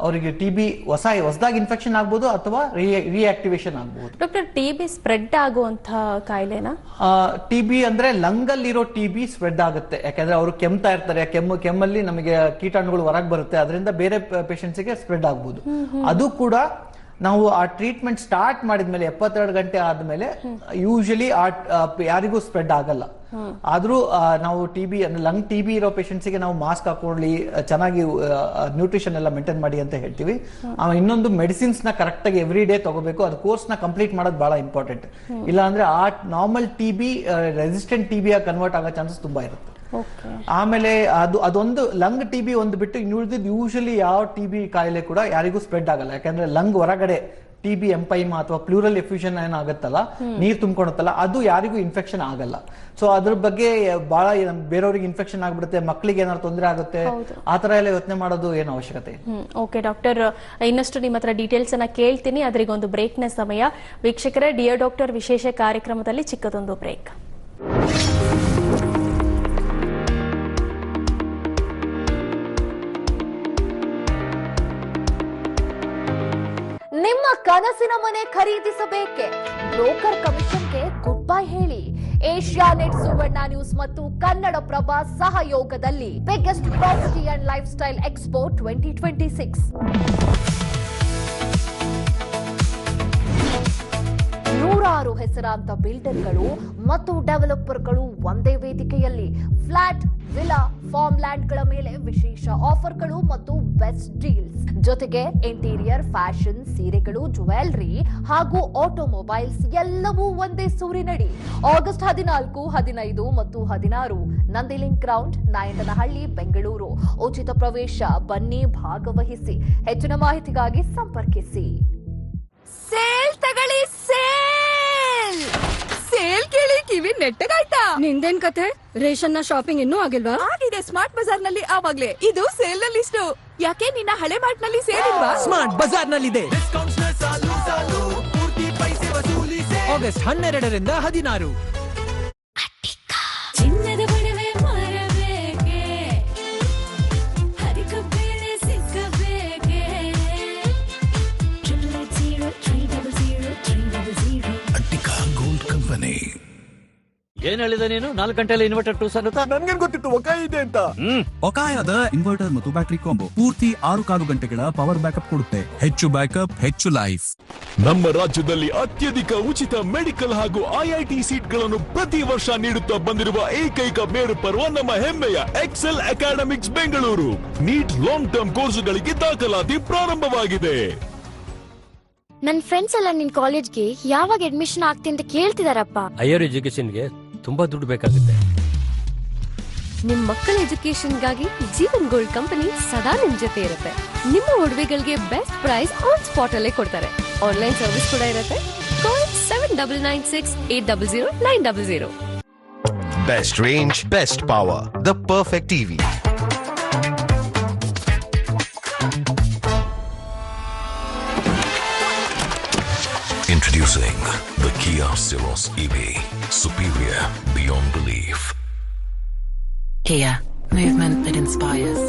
ಅವರಿಗೆ ಟಿಬಿ ಹೊಸದಾಗಿ ಇನ್ಫೆಕ್ಷನ್ ಆಗ್ಬೋದು ಅಥವಾ ರಿಯಾಕ್ಟಿವೇಶನ್ ಆಗ್ಬೋದು. ಡಾಕ್ಟರ್, ಟಿಬಿ ಸ್ಪ್ರೆಡ್ ಆಗುವಂತ ಕಾಯಿಲೆನಾ? ಟಿಬಿ ಅಂದ್ರೆ ಲಂಗ್ ಅಲ್ಲಿರೋ ಟಿಬಿ ಸ್ಪ್ರೆಡ್ ಆಗುತ್ತೆ. ಯಾಕಂದ್ರೆ ಅವರು ಕೆಮ್ತಾ ಇರ್ತಾರೆ, ಕೆಮ್ಮಲ್ಲಿ ನಮಗೆ ಕೀಟಾಣುಗಳು ಹೊರಗೆ ಬರುತ್ತೆ, ಅದರಿಂದ ಬೇರೆ ಪೇಷಂಟ್ಸ್ ಗೆ ಸ್ಪ್ರೆಡ್ ಆಗ್ಬೋದು. ಅದು ಕೂಡ ನಾವು ಆ ಟ್ರೀಟ್ಮೆಂಟ್ ಸ್ಟಾರ್ಟ್ ಮಾಡಿದ್ಮೇಲೆ 72 ಗಂಟೆ ಆದ್ಮೇಲೆ ಯೂಶಲಿ ಯಾರಿಗೂ ಸ್ಪ್ರೆಡ್ ಆಗಲ್ಲ. ಆದ್ರೂ ನಾವು ಟಿಬಿ ಅಂದ್ರೆ ಲಂಗ್ ಟಿಬಿ ಇರೋ ಪೇಷಂಟ್ಸ್ಗೆ ನಾವು ಮಾಸ್ಕ್ ಹಾಕೊಳ್ಳಿ, ಚೆನ್ನಾಗಿ ನ್ಯೂಟ್ರಿಷನ್ ಎಲ್ಲ ಮೇಂಟೈನ್ ಮಾಡಿ ಅಂತ ಹೇಳ್ತೀವಿ. ಇನ್ನೊಂದು ಮೆಡಿಸಿನ್ಸ್ ನ ಕರೆಕ್ಟ್ ಆಗಿ ಎವ್ರಿ ಡೇ ತಗೋಬೇಕು. ಅದು ಕೋರ್ಸ್ ನ ಕಂಪ್ಲೀಟ್ ಮಾಡೋದು ಬಹಳ ಇಂಪಾರ್ಟೆಂಟ್. ಇಲ್ಲ ಅಂದ್ರೆ ಆ normal TB resistant TB convert ಆಗೋ ಚಾನ್ಸಸ್ ತುಂಬಾ ಇರುತ್ತೆ. ಆಮೇಲೆ ಅದೊಂದು ಲಂಗ್ ಟಿಬಿ ಒಂದು ಬಿಟ್ಟು ಇನ್ನುಳಿದಿದ್ದು ಯೂಶಲಿ ಯಾವ ಟಿಬಿ ಕಾಯಿಲೆ ಕೂಡ ಯಾರಿಗೂ ಸ್ಪ್ರೆಡ್ ಆಗಲ್ಲ. ಯಾಕಂದ್ರೆ ಲಂಗ್ ಹೊರಗಡೆ ಟಿಬಿ ಎಂಪೈಮಾ ಅಥವಾ ಪ್ಲೂರಲ್ ಎಫ್ಯೂಷನ್ ಏನಾಗುತ್ತಲ್ಲ, ನೀರ್ ತುಂಬ್ಕೊಳುತ್ತಲ್ಲ, ಅದು ಯಾರಿಗೂ ಇನ್ಫೆಕ್ಷನ್ ಆಗಲ್ಲ. ಸೊ ಅದ್ರ ಬಗ್ಗೆ ಬಹಳ ಬೇರೆಯವ್ರಿಗೆ ಇನ್ಫೆಕ್ಷನ್ ಆಗ್ಬಿಡುತ್ತೆ, ಮಕ್ಕಳಿಗೆ ಏನಾದ್ರು ತೊಂದರೆ ಆಗುತ್ತೆ, ಆತರ ಎಲ್ಲ ಯೋಚನೆ ಮಾಡೋದು ಏನು ಅವಶ್ಯಕತೆ ಇಲ್ಲ. ಓಕೆ ಡಾಕ್ಟರ್, ಇನ್ನಷ್ಟು ನಿಮ್ಮ ಹತ್ರ ಡೀಟೇಲ್ಸ್ ಅನ್ನ ಕೇಳ್ತೀನಿ. ಅದರಿಗೊಂದು ಬ್ರೇಕ್ ನ ಸಮಯ. ವೀಕ್ಷಕರೇ, ಡಿಯರ್ ಡಾಕ್ಟರ್ ವಿಶೇಷ ಕಾರ್ಯಕ್ರಮದಲ್ಲಿ ಚಿಕ್ಕದೊಂದು ಬ್ರೇಕ್. ಕನಸಿನ ಮನೆ ಖರೀದಿಸಬೇಕೆ? ಬ್ರೋಕರ್ ಕಮಿಷನ್ಗೆ ಗುಡ್ ಬೈ ಹೇಳಿ. ಏಷ್ಯಾನೆಟ್ ಸುವರ್ಣ ನ್ಯೂಸ್ ಮತ್ತು ಕನ್ನಡಪ್ರಭ ಸಹಯೋಗದಲ್ಲಿ biggest property and life style expo 2026. 100 ಹೆಸರಾಂತ ಬಿಲ್ಡರ್ಗಳು ಮತ್ತು ಡೆವಲಪರ್ಗಳು ಒಂದೇ ವೇದಿಕೆಯಲ್ಲಿ ಫ್ಲಾಟ್, ವಿಲಾ, ಫಾರ್ಮ್ ಲ್ಯಾಂಡ್ಗಳ ಮೇಲೆ ವಿಶೇಷ ಆಫರ್ಗಳು ಮತ್ತು ಬೆಸ್ಟ್ ಡೀಲ್ಸ್ ಜೊತೆಗೆ ಇಂಟೀರಿಯರ್, ಫ್ಯಾಷನ್, ಸೀರೆಗಳು, ಜ್ಯುವೆಲರಿ ಹಾಗೂ ಆಟೋಮೊಬೈಲ್ಸ್ ಎಲ್ಲವೂ ಒಂದೇ ಸೂರಿನಡಿ. ಆಗಸ್ಟ್ 14, 15 ಮತ್ತು 16 ನಂದಿಲಿಂಕ್ ಗ್ರೌಂಡ್, ನಾಯಂಡನಹಳ್ಳಿ, ಬೆಂಗಳೂರು. ಉಚಿತ ಪ್ರವೇಶ. ಬನ್ನಿ, ಭಾಗವಹಿಸಿ. ಹೆಚ್ಚಿನ ಮಾಹಿತಿಗಾಗಿ ಸಂಪರ್ಕಿಸಿ. ಸೇಲ್ ತಗೊಳ್ಳಿ, ಸೇಲ್ ಸೇಲ್ ಕೇಳಿ ಕಿವಿ ನೆಟ್ಟಗಾಯ್ತಾ? ನಿಂದೇನ್ ಕತೆ? ರೇಷನ್ ನ ಶಾಪಿಂಗ್ ಇನ್ನೂ ಆಗಿಲ್ವಾ? ಆಗಿದೆ, ಸ್ಮಾರ್ಟ್ ಬಜಾರ್ ನಲ್ಲಿ ಆವಾಗ್ಲೇ. ಇದು ಸೇಲ್ ನಲ್ಲಿ ಇಷ್ಟು. ಯಾಕೆ ನಿನ್ನ ಹಳೆ ಮಾರ್ಟ್ ನಲ್ಲಿ ಸೇಲ್ ಇಲ್ವಾ? ಸ್ಮಾರ್ಟ್ ಬಜಾರ್ ನಲ್ಲಿದೆ. ಆಗಸ್ಟ್ 12ರಿಂದ 16. ಚಿನ್ನದ ಬಡವೆ ಮಾರಬೇಕೆ? ಹರಿಕಬೇಳೆ ಸಿಕ್ಕಬೇಕೆ? 880300 ಅಟ್ಟಿಕಾ ಗೋಲ್ಡ್ ಕಂಪನಿ. ಏನ್ ಹೇಳಿದೆ ನೀನು? 4 ಗಂಟೆಯಲ್ಲಿ ಇನ್ವರ್ಟರ್ ಟೂಸ್ ಅನ್ನುತ್ತಾ? ನನ್ಗೇನ್ ಗೊತ್ತಿತ್ತು ಒಕಾಯಿ ಇದೆ ಅಂತ. ಒಕಾಯದ ಇನ್ವರ್ಟರ್ ಮತ್ತು ಬ್ಯಾಟರಿ ಕಾಂಬೋ ಪೂರ್ತಿ 6 ಕಾರು ಗಂಟೆಗಳ ಪವರ್ ಬ್ಯಾಕಪ್ ಕೊಡುತ್ತೆ. ಹೆಚ್ಚು ಬ್ಯಾಕಪ್, ಹೆಚ್ಚು ಲೈಫ್. ನಮ್ಮ ರಾಜ್ಯದಲ್ಲಿ ಅತ್ಯಧಿಕ ಉಚಿತ ಮೆಡಿಕಲ್ ಹಾಗೂ ಐಐಟಿ ಸೀಟ್ಗಳನ್ನು ಪ್ರತಿ ವರ್ಷ ನೀಡುತ್ತಾ ಬಂದಿರುವ ಏಕೈಕ ಮೇರು ಪರ್ವ ನಮ್ಮ ಹೆಮ್ಮೆಯ Excel Academics Bengaluru. NEET long term ಕೋರ್ಸುಗಳಿಗೆ ದಾಖಲಾತಿ ಪ್ರಾರಂಭವಾಗಿದೆ. ನನ್ ಫ್ರೆಂಡ್ಸ್ ಎಲ್ಲ ನಿನ್ ಕಾಲೇಜ್ಗೆ ಯಾವಾಗ ಅಡ್ಮಿಷನ್ ಆಗ್ತಿ ಅಂತ ಕೇಳ್ತಿದಾರಪ್ಪ. ಹೈಯರ್ ಎಜುಕೇಶನ್ಗೆ ತುಂಬಾ ದುಡ್ಡು ಬೇಕಾಗುತ್ತೆ. ನಿಮ್ ಮಕ್ಕಳ ಎಜುಕೇಶನ್ಗಾಗಿ ಜೀವನ್ ಗೋಲ್ಡ್ ಕಂಪನಿ ಸದಾ ನಿಮ್ ಜೊತೆ ಇರುತ್ತೆ. ನಿಮ್ಮ ಒಡವೆಗಳಿಗೆ ಬೆಸ್ಟ್ ಪ್ರೈಸ್ ಆನ್ ಸ್ಪಾಟ್ ಅಲ್ಲೇ ಕೊಡ್ತಾರೆ. ಆನ್ಲೈನ್ ಸರ್ವಿಸ್ ಕೂಡ ಇರುತ್ತೆ. ಕಾಲ್ 7996800900. Best range, best power, the perfect TV. Introducing the Kia Ceros EV. Superior beyond belief. Kia, movement that inspires.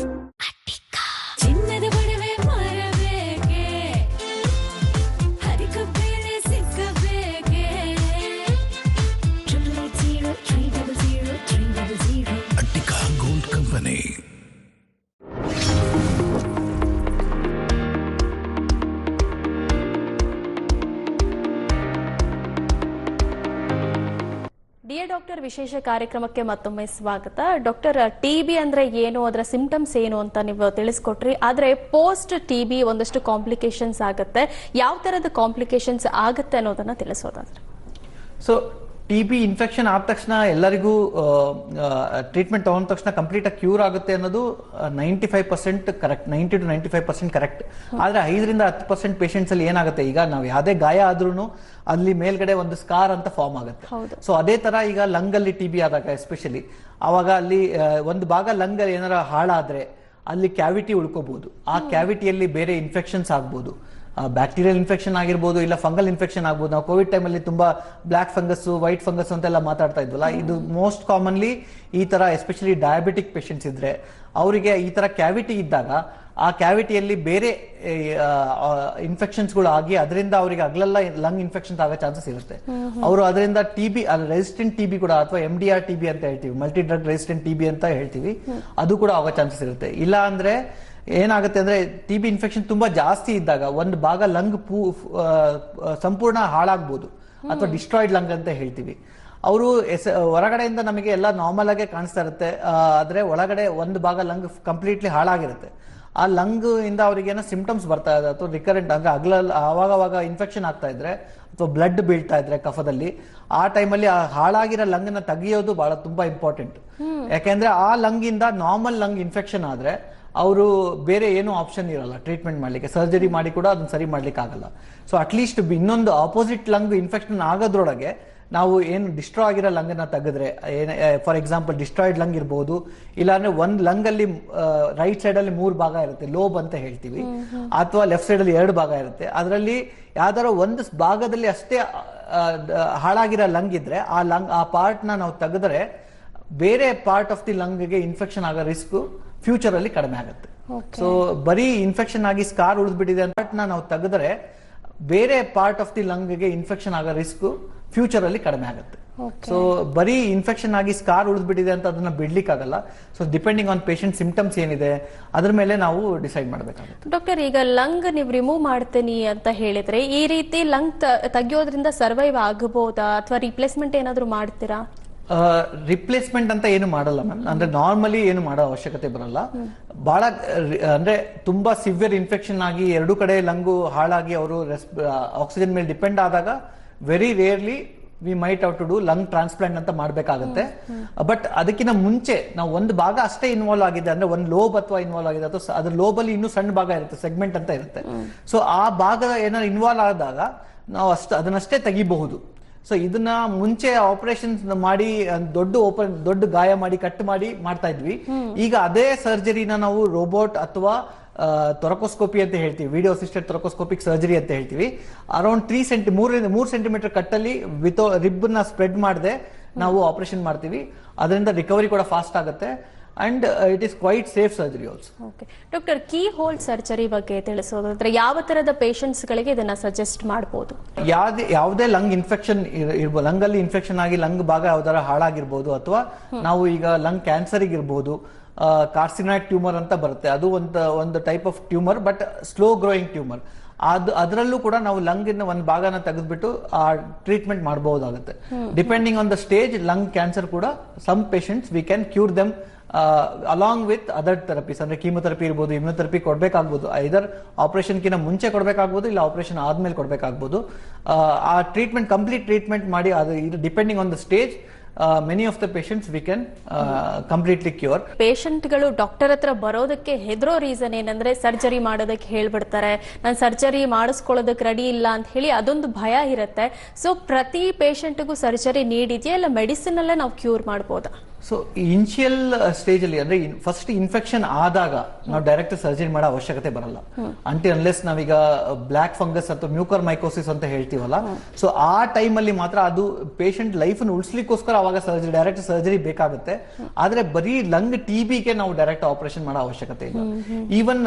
ಚಿನ್ನದ ಬಡವೆ ಮಾರಬೇಕೆ? ಹರಿಕಬೇಳೆ ಸಿಕ್ಕಬೇಕೆ? 880300 Attica gold company. Dear doctor ವಿಶೇಷ ಕಾರ್ಯಕ್ರಮಕ್ಕೆ ಮತ್ತೊಮ್ಮೆ ಸ್ವಾಗತ. ಡಾಕ್ಟರ್, ಟಿಬಿ ಅಂದ್ರೆ ಏನು, ಅದರ ಸಿಂಪ್ಟಮ್ಸ್ ಏನು ಅಂತ ನೀವು ತಿಳಿಸ್ಕೊಟ್ರಿ. ಆದ್ರೆ ಪೋಸ್ಟ್ ಟಿಬಿ ಒಂದಷ್ಟು ಕಾಂಪ್ಲಿಕೇಶನ್ಸ್ ಆಗುತ್ತೆ. ಯಾವ ತರದ ಕಾಂಪ್ಲಿಕೇಶನ್ಸ್ ಆಗುತ್ತೆ ಅನ್ನೋದನ್ನ ತಿಳಿಸೋದಾದ್ರೆ? ಸೊ ಟಿಬಿ ಇನ್ಫೆಕ್ಷನ್ ಆದ ತಕ್ಷಣ ಎಲ್ಲರಿಗೂ ಟ್ರೀಟ್ಮೆಂಟ್ ತಗೊಂಡ ತಕ್ಷಣ ಕಂಪ್ಲೀಟ್ ಆಗಿ ಕ್ಯೂರ್ ಆಗುತ್ತೆ ಅನ್ನೋದು 95% ಕರೆಕ್ಟ್, 90 to 95% ಕರೆಕ್ಟ್. ಆದ್ರೆ 5ರಿಂದ 10% ಪೇಷಂಟ್ಸ್ ಅಲ್ಲಿ ಏನಾಗುತ್ತೆ, ಈಗ ನಾವು ಯಾವುದೇ ಗಾಯ ಆದ್ರೂ ಅಲ್ಲಿ ಮೇಲ್ಗಡೆ ಒಂದು ಸ್ಕಾರ್ ಅಂತ ಫಾರ್ಮ್ ಆಗುತ್ತೆ. ಸೊ ಅದೇ ತರ ಈಗ ಲಂಗ್ ಅಲ್ಲಿ ಟಿಬಿ ಆದಾಗ ಎಸ್ಪೆಷಲಿ ಅವಾಗ ಅಲ್ಲಿ ಒಂದು ಭಾಗ ಲಂಗ್ ಅಲ್ಲಿ ಏನಾರ ಹಾಳಾದ್ರೆ ಅಲ್ಲಿ ಕ್ಯಾವಿಟಿ ಉಳ್ಕೋಬಹುದು. ಆ ಕ್ಯಾವಿಟಿಯಲ್ಲಿ ಬೇರೆ ಇನ್ಫೆಕ್ಷನ್ಸ್ ಆಗ್ಬೋದು. ಬ್ಯಾಕ್ಟೀರಿಯಲ್ ಇನ್ಫೆಕ್ಷನ್ ಆಗಿರ್ಬೋದು, ಇಲ್ಲ ಫಂಗಲ್ ಇನ್ಫೆಕ್ಷನ್ ಆಗ್ಬೋದು. ನಾವು ಕೋವಿಡ್ ಟೈಮಲ್ಲಿ ತುಂಬಾ ಬ್ಲಾಕ್ ಫಂಗಸ್, ವೈಟ್ ಫಂಗಸ್ ಅಂತೆಲ್ಲ ಮಾತಾಡ್ತಾ ಇದ್ವಲ್ಲ, ಇದು ಮೋಸ್ಟ್ ಕಾಮನ್ಲಿ ಈ ತರ ಎಸ್ಪೆಷಲಿ ಡಯಾಬಿಟಿಕ್ ಪೇಷಂಟ್ಸ್ ಇದ್ರೆ ಅವರಿಗೆ ಈ ತರ ಕ್ಯಾವಿಟಿ ಇದ್ದಾಗ ಆ ಕ್ಯಾವಿಟಿಯಲ್ಲಿ ಬೇರೆ ಇನ್ಫೆಕ್ಷನ್ಸ್ಗಳು ಆಗಿ ಅದರಿಂದ ಅವರಿಗೆ ಅಗಲೆಲ್ಲ ಲಂಗ್ ಇನ್ಫೆಕ್ಷನ್ಸ್ ಆಗೋ ಚಾನ್ಸಸ್ ಇರುತ್ತೆ. ಅವರು ಅದರಿಂದ ಟಿಬಿ, ರೆಸಿಸ್ಟೆಂಟ್ ಟಿಬಿ ಕೂಡ, ಅಥವಾ MDR ಟಿಬಿ ಅಂತ ಹೇಳ್ತೀವಿ, ಮಲ್ಟಿ ಡ್ರಗ್ ರೆಸಿಸ್ಟೆಂಟ್ ಟಿಬಿ ಅಂತ ಹೇಳ್ತೀವಿ, ಅದು ಕೂಡ ಆಗೋ ಚಾನ್ಸಸ್ ಇರುತ್ತೆ. ಇಲ್ಲ ಅಂದ್ರೆ ಏನಾಗುತ್ತೆ ಅಂದ್ರೆ ಟಿಬಿ ಇನ್ಫೆಕ್ಷನ್ ತುಂಬಾ ಜಾಸ್ತಿ ಇದ್ದಾಗ ಒಂದು ಭಾಗ ಲಂಗ್ ಸಂಪೂರ್ಣ ಹಾಳಾಗ್ಬೋದು, ಅಥವಾ ಡಿಸ್ಟ್ರಾಯ್ಡ್ ಲಂಗ್ ಅಂತ ಹೇಳ್ತೀವಿ. ಅವರು ಹೊರಗಡೆಯಿಂದ ನಮಗೆ ಎಲ್ಲ ನಾರ್ಮಲ್ ಆಗೇ ಕಾಣಿಸ್ತಾ ಇರುತ್ತೆ, ಆದ್ರೆ ಒಳಗಡೆ ಒಂದು ಭಾಗ ಲಂಗ್ ಕಂಪ್ಲೀಟ್ಲಿ ಹಾಳಾಗಿರುತ್ತೆ. ಆ ಲಂಗ್ ಇಂದ ಅವ್ರಿಗೆ ಏನೋ ಸಿಂಪ್ಟಮ್ಸ್ ಬರ್ತಾ ಇದೆ, ಅಥವಾ ರಿಕರೆಂಟ್ ಅಂದ್ರೆ ಅವಾಗ ಇನ್ಫೆಕ್ಷನ್ ಆಗ್ತಾ ಇದ್ರೆ, ಅಥವಾ ಬ್ಲಡ್ ಬೀಳ್ತಾ ಇದ್ರೆ ಕಫದಲ್ಲಿ, ಆ ಟೈಮಲ್ಲಿ ಆ ಹಾಳಾಗಿರೋ ಲಂಗ್ ನ ತೆಗಿಯೋದು ಬಹಳ ತುಂಬಾ ಇಂಪಾರ್ಟೆಂಟ್. ಯಾಕೆಂದ್ರೆ ಆ ಲಂಗ್ ಇಂದ ನಾರ್ಮಲ್ ಲಂಗ್ ಇನ್ಫೆಕ್ಷನ್ ಆದ್ರೆ ಅವರು ಬೇರೆ ಏನೂ ಆಪ್ಷನ್ ಇರಲ್ಲ ಟ್ರೀಟ್ಮೆಂಟ್ ಮಾಡ್ಲಿಕ್ಕೆ. ಸರ್ಜರಿ ಮಾಡಿ ಕೂಡ ಅದನ್ನ ಸರಿ ಮಾಡ್ಲಿಕ್ಕೆ ಆಗಲ್ಲ. ಸೊ ಅಟ್ಲೀಸ್ಟ್ ಇನ್ನೊಂದು ಆಪೋಸಿಟ್ ಲಂಗ್ ಇನ್ಫೆಕ್ಷನ್ ಆಗೋದ್ರೊಳಗೆ ನಾವು ಏನು ಡಿಸ್ಟ್ರಾ ಆಗಿರೋ ಲಂಗ್ ನ ತೆಗೆದ್ರೆ, ಫಾರ್ ಎಕ್ಸಾಂಪಲ್ ಡಿಸ್ಟ್ರಾಯ್ಡ್ ಲಂಗ್ ಇರ್ಬೋದು, ಇಲ್ಲಾಂದ್ರೆ ಒಂದ್ ಲಂಗ್ ಅಲ್ಲಿ ರೈಟ್ ಸೈಡ್ ಅಲ್ಲಿ 3 ಭಾಗ ಇರುತ್ತೆ, ಲೋಬ್ ಅಂತ ಹೇಳ್ತೀವಿ, ಅಥವಾ ಲೆಫ್ಟ್ ಸೈಡ್ ಅಲ್ಲಿ 2 ಭಾಗ ಇರುತ್ತೆ. ಅದರಲ್ಲಿ ಯಾವ್ದಾರ ಒಂದು ಭಾಗದಲ್ಲಿ ಅಷ್ಟೇ ಹಾಳಾಗಿರೋ ಲಂಗ್ ಇದ್ರೆ ಆ ಪಾರ್ಟ್ ನಾವು ತೆಗೆದ್ರೆ ಬೇರೆ ಪಾರ್ಟ್ ಆಫ್ ದಿ ಲಂಗ್ಗೆ ಇನ್ಫೆಕ್ಷನ್ ಆಗೋ ರಿಸ್ಕ್ ಫ್ಯೂಚರ್ ಅಲ್ಲಿ ಕಡಿಮೆ ಆಗುತ್ತೆ. ಸೊ ಬರೀ ಇನ್ಫೆಕ್ಷನ್ ಆಗಿ ಸ್ಕಾರ್ ಉಳಿದ್ಬಿಟ್ಟಿದೆ ಅಂತ ನಾವು ತೆಗೆದ್ರೆ ಬೇರೆ ಪಾರ್ಟ್ ಆಫ್ ದಿ ಲಂಗ್ಗೆ ಇನ್ಫೆಕ್ಷನ್ ಆಗೋ ರಿಸ್ಕ್ ಫ್ಯೂಚರ್ ಅಲ್ಲಿ ಕಡಿಮೆ ಆಗುತ್ತೆ. ಸೊ ಬರೀ ಇನ್ಫೆಕ್ಷನ್ ಆಗಿ ಸ್ಕಾರ್ ಉಳಿದ್ಬಿಟ್ಟಿದೆ ಅಂತ ಅದನ್ನ ಬಿಡ್ಲಿಕ್ಕಾಗಲ್ಲ. So depending on patient symptoms ಏನಿದೆ ಅದ್ರ ಮೇಲೆ ನಾವು ಡಿಸೈಡ್ ಮಾಡಬೇಕಾಗುತ್ತೆ. ಡಾಕ್ಟರ್, ಈಗ ಲಂಗ್ ನೀವು ರಿಮೂವ್ ಮಾಡ್ತೀನಿ ಅಂತ ಹೇಳಿದ್ರೆ ಈ ರೀತಿ ಲಂಗ್ ತೆಗಿಯೋದ್ರಿಂದ ಸರ್ವೈವ್ ಆಗಬಹುದಾ ಅಥವಾ ರಿಪ್ಲೇಸ್ಮೆಂಟ್ ಏನಾದ್ರು ಮಾಡ್ತೀರಾ? ರಿಪ್ಲೇಸ್ಮೆಂಟ್ ಅಂತ ಏನು ಮಾಡಲ್ಲ ಮ್ಯಾಮ್. ಅಂದ್ರೆ ನಾರ್ಮಲಿ ಏನು ಮಾಡೋ ಅವಶ್ಯಕತೆ ಬರಲ್ಲ. ಬಹಳ ಅಂದ್ರೆ ತುಂಬಾ ಸಿವಿಯರ್ ಇನ್ಫೆಕ್ಷನ್ ಆಗಿ ಎರಡು ಕಡೆ ಲಂಗು ಹಾಳಾಗಿ ಅವರು ಆಕ್ಸಿಜನ್ ಮೇಲೆ ಡಿಪೆಂಡ್ ಆದಾಗ very rarely we might ought to do lung transplant ಅಂತ ಮಾಡಬೇಕಾಗುತ್ತೆ. ಬಟ್ ಅದಕ್ಕಿಂತ ಮುಂಚೆ ನಾವು ಒಂದು ಭಾಗ ಅಷ್ಟೇ ಇನ್ವಾಲ್ವ್ ಆಗಿದೆ, ಅಂದ್ರೆ ಒಂದು ಲೋಬ್ ಅಥವಾ ಇನ್ವಾಲ್ವ್ ಆಗಿದೆ ಅಥವಾ ಅದ್ರ ಲೋಬಲ್ಲಿ ಇನ್ನೂ ಸಣ್ಣ ಭಾಗ ಇರುತ್ತೆ, ಸೆಗ್ಮೆಂಟ್ ಅಂತ ಇರುತ್ತೆ. ಸೊ ಆ ಭಾಗ ಏನಾದ್ರು ಇನ್ವಾಲ್ವ್ ಆದಾಗ ನಾವು ಅದನ್ನಷ್ಟೇ ತೆಗಿಬಹುದು. ಸೊ ಇದನ್ನ ಮುಂಚೆ ಆಪರೇಷನ್ ಮಾಡಿ ದೊಡ್ಡ ಗಾಯ ಮಾಡಿ ಕಟ್ ಮಾಡಿ ಮಾಡ್ತಾ ಇದ್ವಿ. ಈಗ ಅದೇ ಸರ್ಜರಿನ ನಾವು ರೋಬೋಟ್ ಅಥವಾ ಥೊರಕೋಸ್ಕೋಪಿ ಅಂತ ಹೇಳ್ತೀವಿ, ವಿಡಿಯೋ ಅಸಿಸ್ಟೆಡ್ ಥೊರಕೋಸ್ಕೋಪಿಕ್ ಸರ್ಜರಿ ಅಂತ ಹೇಳ್ತೀವಿ. ಅರೌಂಡ್ 3 ಸೆಂಟಿಮೀಟರ್ ಕಟ್ಟಲ್ಲಿ ವಿತ್ ರಿಬ್ ನ ಸ್ಪ್ರೆಡ್ ಮಾಡದೆ ನಾವು ಆಪರೇಷನ್ ಮಾಡ್ತೀವಿ. ಅದರಿಂದ ರಿಕವರಿ ಕೂಡ ಫಾಸ್ಟ್ ಆಗುತ್ತೆ and it is quite safe surgery also. Okay doctor, keyhole surgery ಬಗ್ಗೆ ತಿಳಿಸೋದಾದ್ರೆ ಯಾವ ತರದ ಪೇಷಂಟ್ಸ್ ಗಳಿಗೆ ಇದನ್ನ ಸಜೆಸ್ಟ್ ಮಾಡಬಹುದು? ಯಾವುದೇ ಲಂಗ್ ಇನ್ಫೆಕ್ಷನ್ ಇರ್ಬೋದು, ಲಂಗ್ ಅಲ್ಲಿ ಇನ್ಫೆಕ್ಷನ್ ಆಗಿ ಲಂಗ್ ಭಾಗ ಯಾವ್ದಾರ ಹಾಳಾಗಿರ್ಬೋದು, ಅಥವಾ ನಾವು ಈಗ ಲಂಗ್ ಕ್ಯಾನ್ಸರ್ ಇರ್ಬೋದು, ಕಾರ್ಸಿನಾಯ್ಡ್ ಟ್ಯೂಮರ್ ಅಂತ ಬರುತ್ತೆ, ಅದು ಒಂದು type of tumour, but slow growing tumour. ಅದರಲ್ಲೂ ಕೂಡ ನಾವು ಲಂಗಿನ ಒಂದು ಭಾಗನ ತೆಗೆದ್ಬಿಟ್ಟು ಆ ಟ್ರೀಟ್ಮೆಂಟ್ ಮಾಡಬಹುದಾಗುತ್ತೆ. Depending on the stage lung cancer ಕೂಡ some patients we can cure them along with other therapies. ಅಂದ್ರೆ ಕೀಮೊಥೆರಪಿ ಇರ್ಬೋದು, ಇಮ್ಯುನೊಥೆರಪಿ ಕೊಡಬೇಕಾಗ್ಬೋದು, ಐದರ್ ಆಪರೇಷನ್ಕಿಂತ ಮುಂಚೆ ಕೊಡಬೇಕಾಗ್ಬೋದು ಇಲ್ಲ ಆಪರೇಷನ್ ಆದ್ಮೇಲೆ ಕೊಡಬೇಕಾಗ್ಬೋದು. ಆ ಟ್ರೀಟ್ಮೆಂಟ್ ಕಂಪ್ಲೀಟ್ ಟ್ರೀಟ್ಮೆಂಟ್ ಮಾಡಿ ಅದು depending on the stage many of the patients we can completely cure. ಪೇಷಂಟ್ಗಳು ಡಾಕ್ಟರ್ ಹತ್ರ ಬರೋದಕ್ಕೆ ಹೆದರೋ ರೀಸನ್ ಏನಂದ್ರೆ ಸರ್ಜರಿ ಮಾಡೋದಕ್ಕೆ ಹೇಳ್ಬಿಡ್ತಾರೆ, ನಾನು ಸರ್ಜರಿ ಮಾಡಿಸ್ಕೊಳ್ಳೋದಕ್ಕೆ ರೆಡಿ ಇಲ್ಲ ಅಂತ ಹೇಳಿ ಅದೊಂದು ಭಯ ಇರುತ್ತೆ. ಸೊ ಪ್ರತಿ ಪೇಷಂಟ್ಗೂ ಸರ್ಜರಿ ನೀಡಿದೆಯಾ ಇಲ್ಲ ಮೆಡಿಸಿನ್ ಅಲ್ಲೇ ನಾವು ಕ್ಯೂರ್ ಮಾಡ್ಬೋದಾ? ಸೊ ಇನಿಷಿಯಲ್ ಸ್ಟೇಜ್ ಅಲ್ಲಿ ಅಂದ್ರೆ ಫಸ್ಟ್ ಇನ್ಫೆಕ್ಷನ್ ಆದಾಗ ನಾವು ಡೈರೆಕ್ಟ್ ಸರ್ಜರಿ ಮಾಡೋ ಅವಶ್ಯಕತೆ ಬರಲ್ಲ. ಅನ್ಲೆಸ್ ನಾವೀಗ ಬ್ಲಾಕ್ ಫಂಗಸ್ ಅಥವಾ ಮ್ಯೂಕರ್ ಮೈಕೋಸಿಸ್ ಅಂತ ಹೇಳ್ತೀವಲ್ಲ, ಸೊ ಆ ಟೈಮ್ ಅಲ್ಲಿ ಮಾತ್ರ ಅದು ಪೇಷಂಟ್ ಲೈಫ್ ಉಳಿಸ್ಲಿಕ್ಕೋಸ್ಕರ ಅವಾಗ ಡೈರೆಕ್ಟ್ ಸರ್ಜರಿ ಬೇಕಾಗುತ್ತೆ. ಆದ್ರೆ ಬರೀ ಲಂಗ್ ಟಿಬಿಗೆ ನಾವು ಡೈರೆಕ್ಟ್ ಆಪರೇಷನ್ ಮಾಡೋ ಅವಶ್ಯಕತೆ ಇಲ್ಲ. ಈವನ್